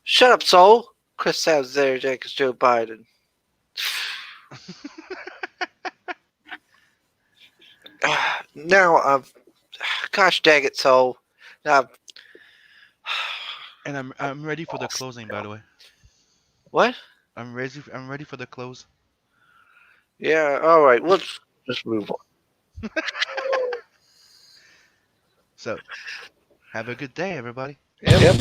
Shut up, Soul. Chris sounds there, Jake is Joe Biden. Now, gosh dang it, Soul. Now, And I'm ready for the closing, by the way. what? I'm ready for the close. Yeah, all right. Let's just move on. So, have a good day, everybody. Yep.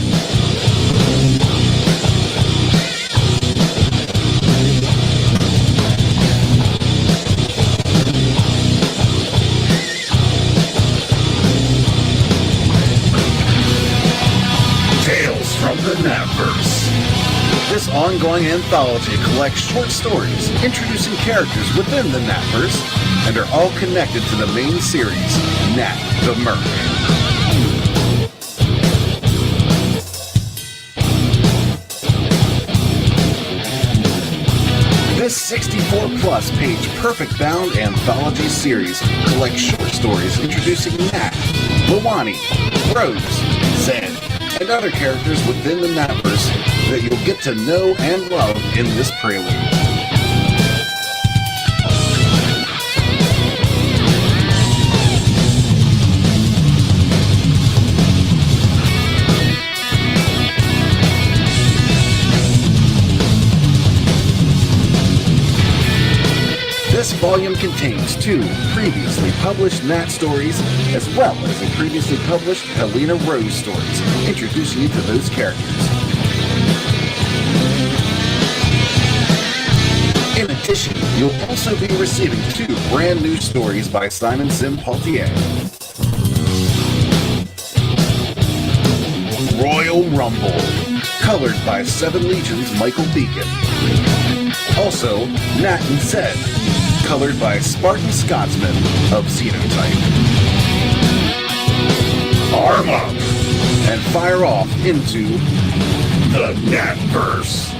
Tales from the Napverse. This ongoing anthology collects short stories introducing characters within the Napverse and are all connected to the main series, Nat the Merc. This 64-plus page perfect-bound anthology series collects short stories introducing Nat, Lawani, Rose, Zed, and other characters within the Napverse that you'll get to know and love in this prelude. This volume contains 2 previously published Nat stories, as well as a previously published Helena Rose stories, introducing you to those characters. In addition, you'll also be receiving 2 brand new stories by Simon Sim Paultier. Royal Rumble, colored by 7 Legions Michael Beacon. Also, Nat and Zed, colored by Spartan Scotsman of Xenotype. Arm up and fire off into the Natverse.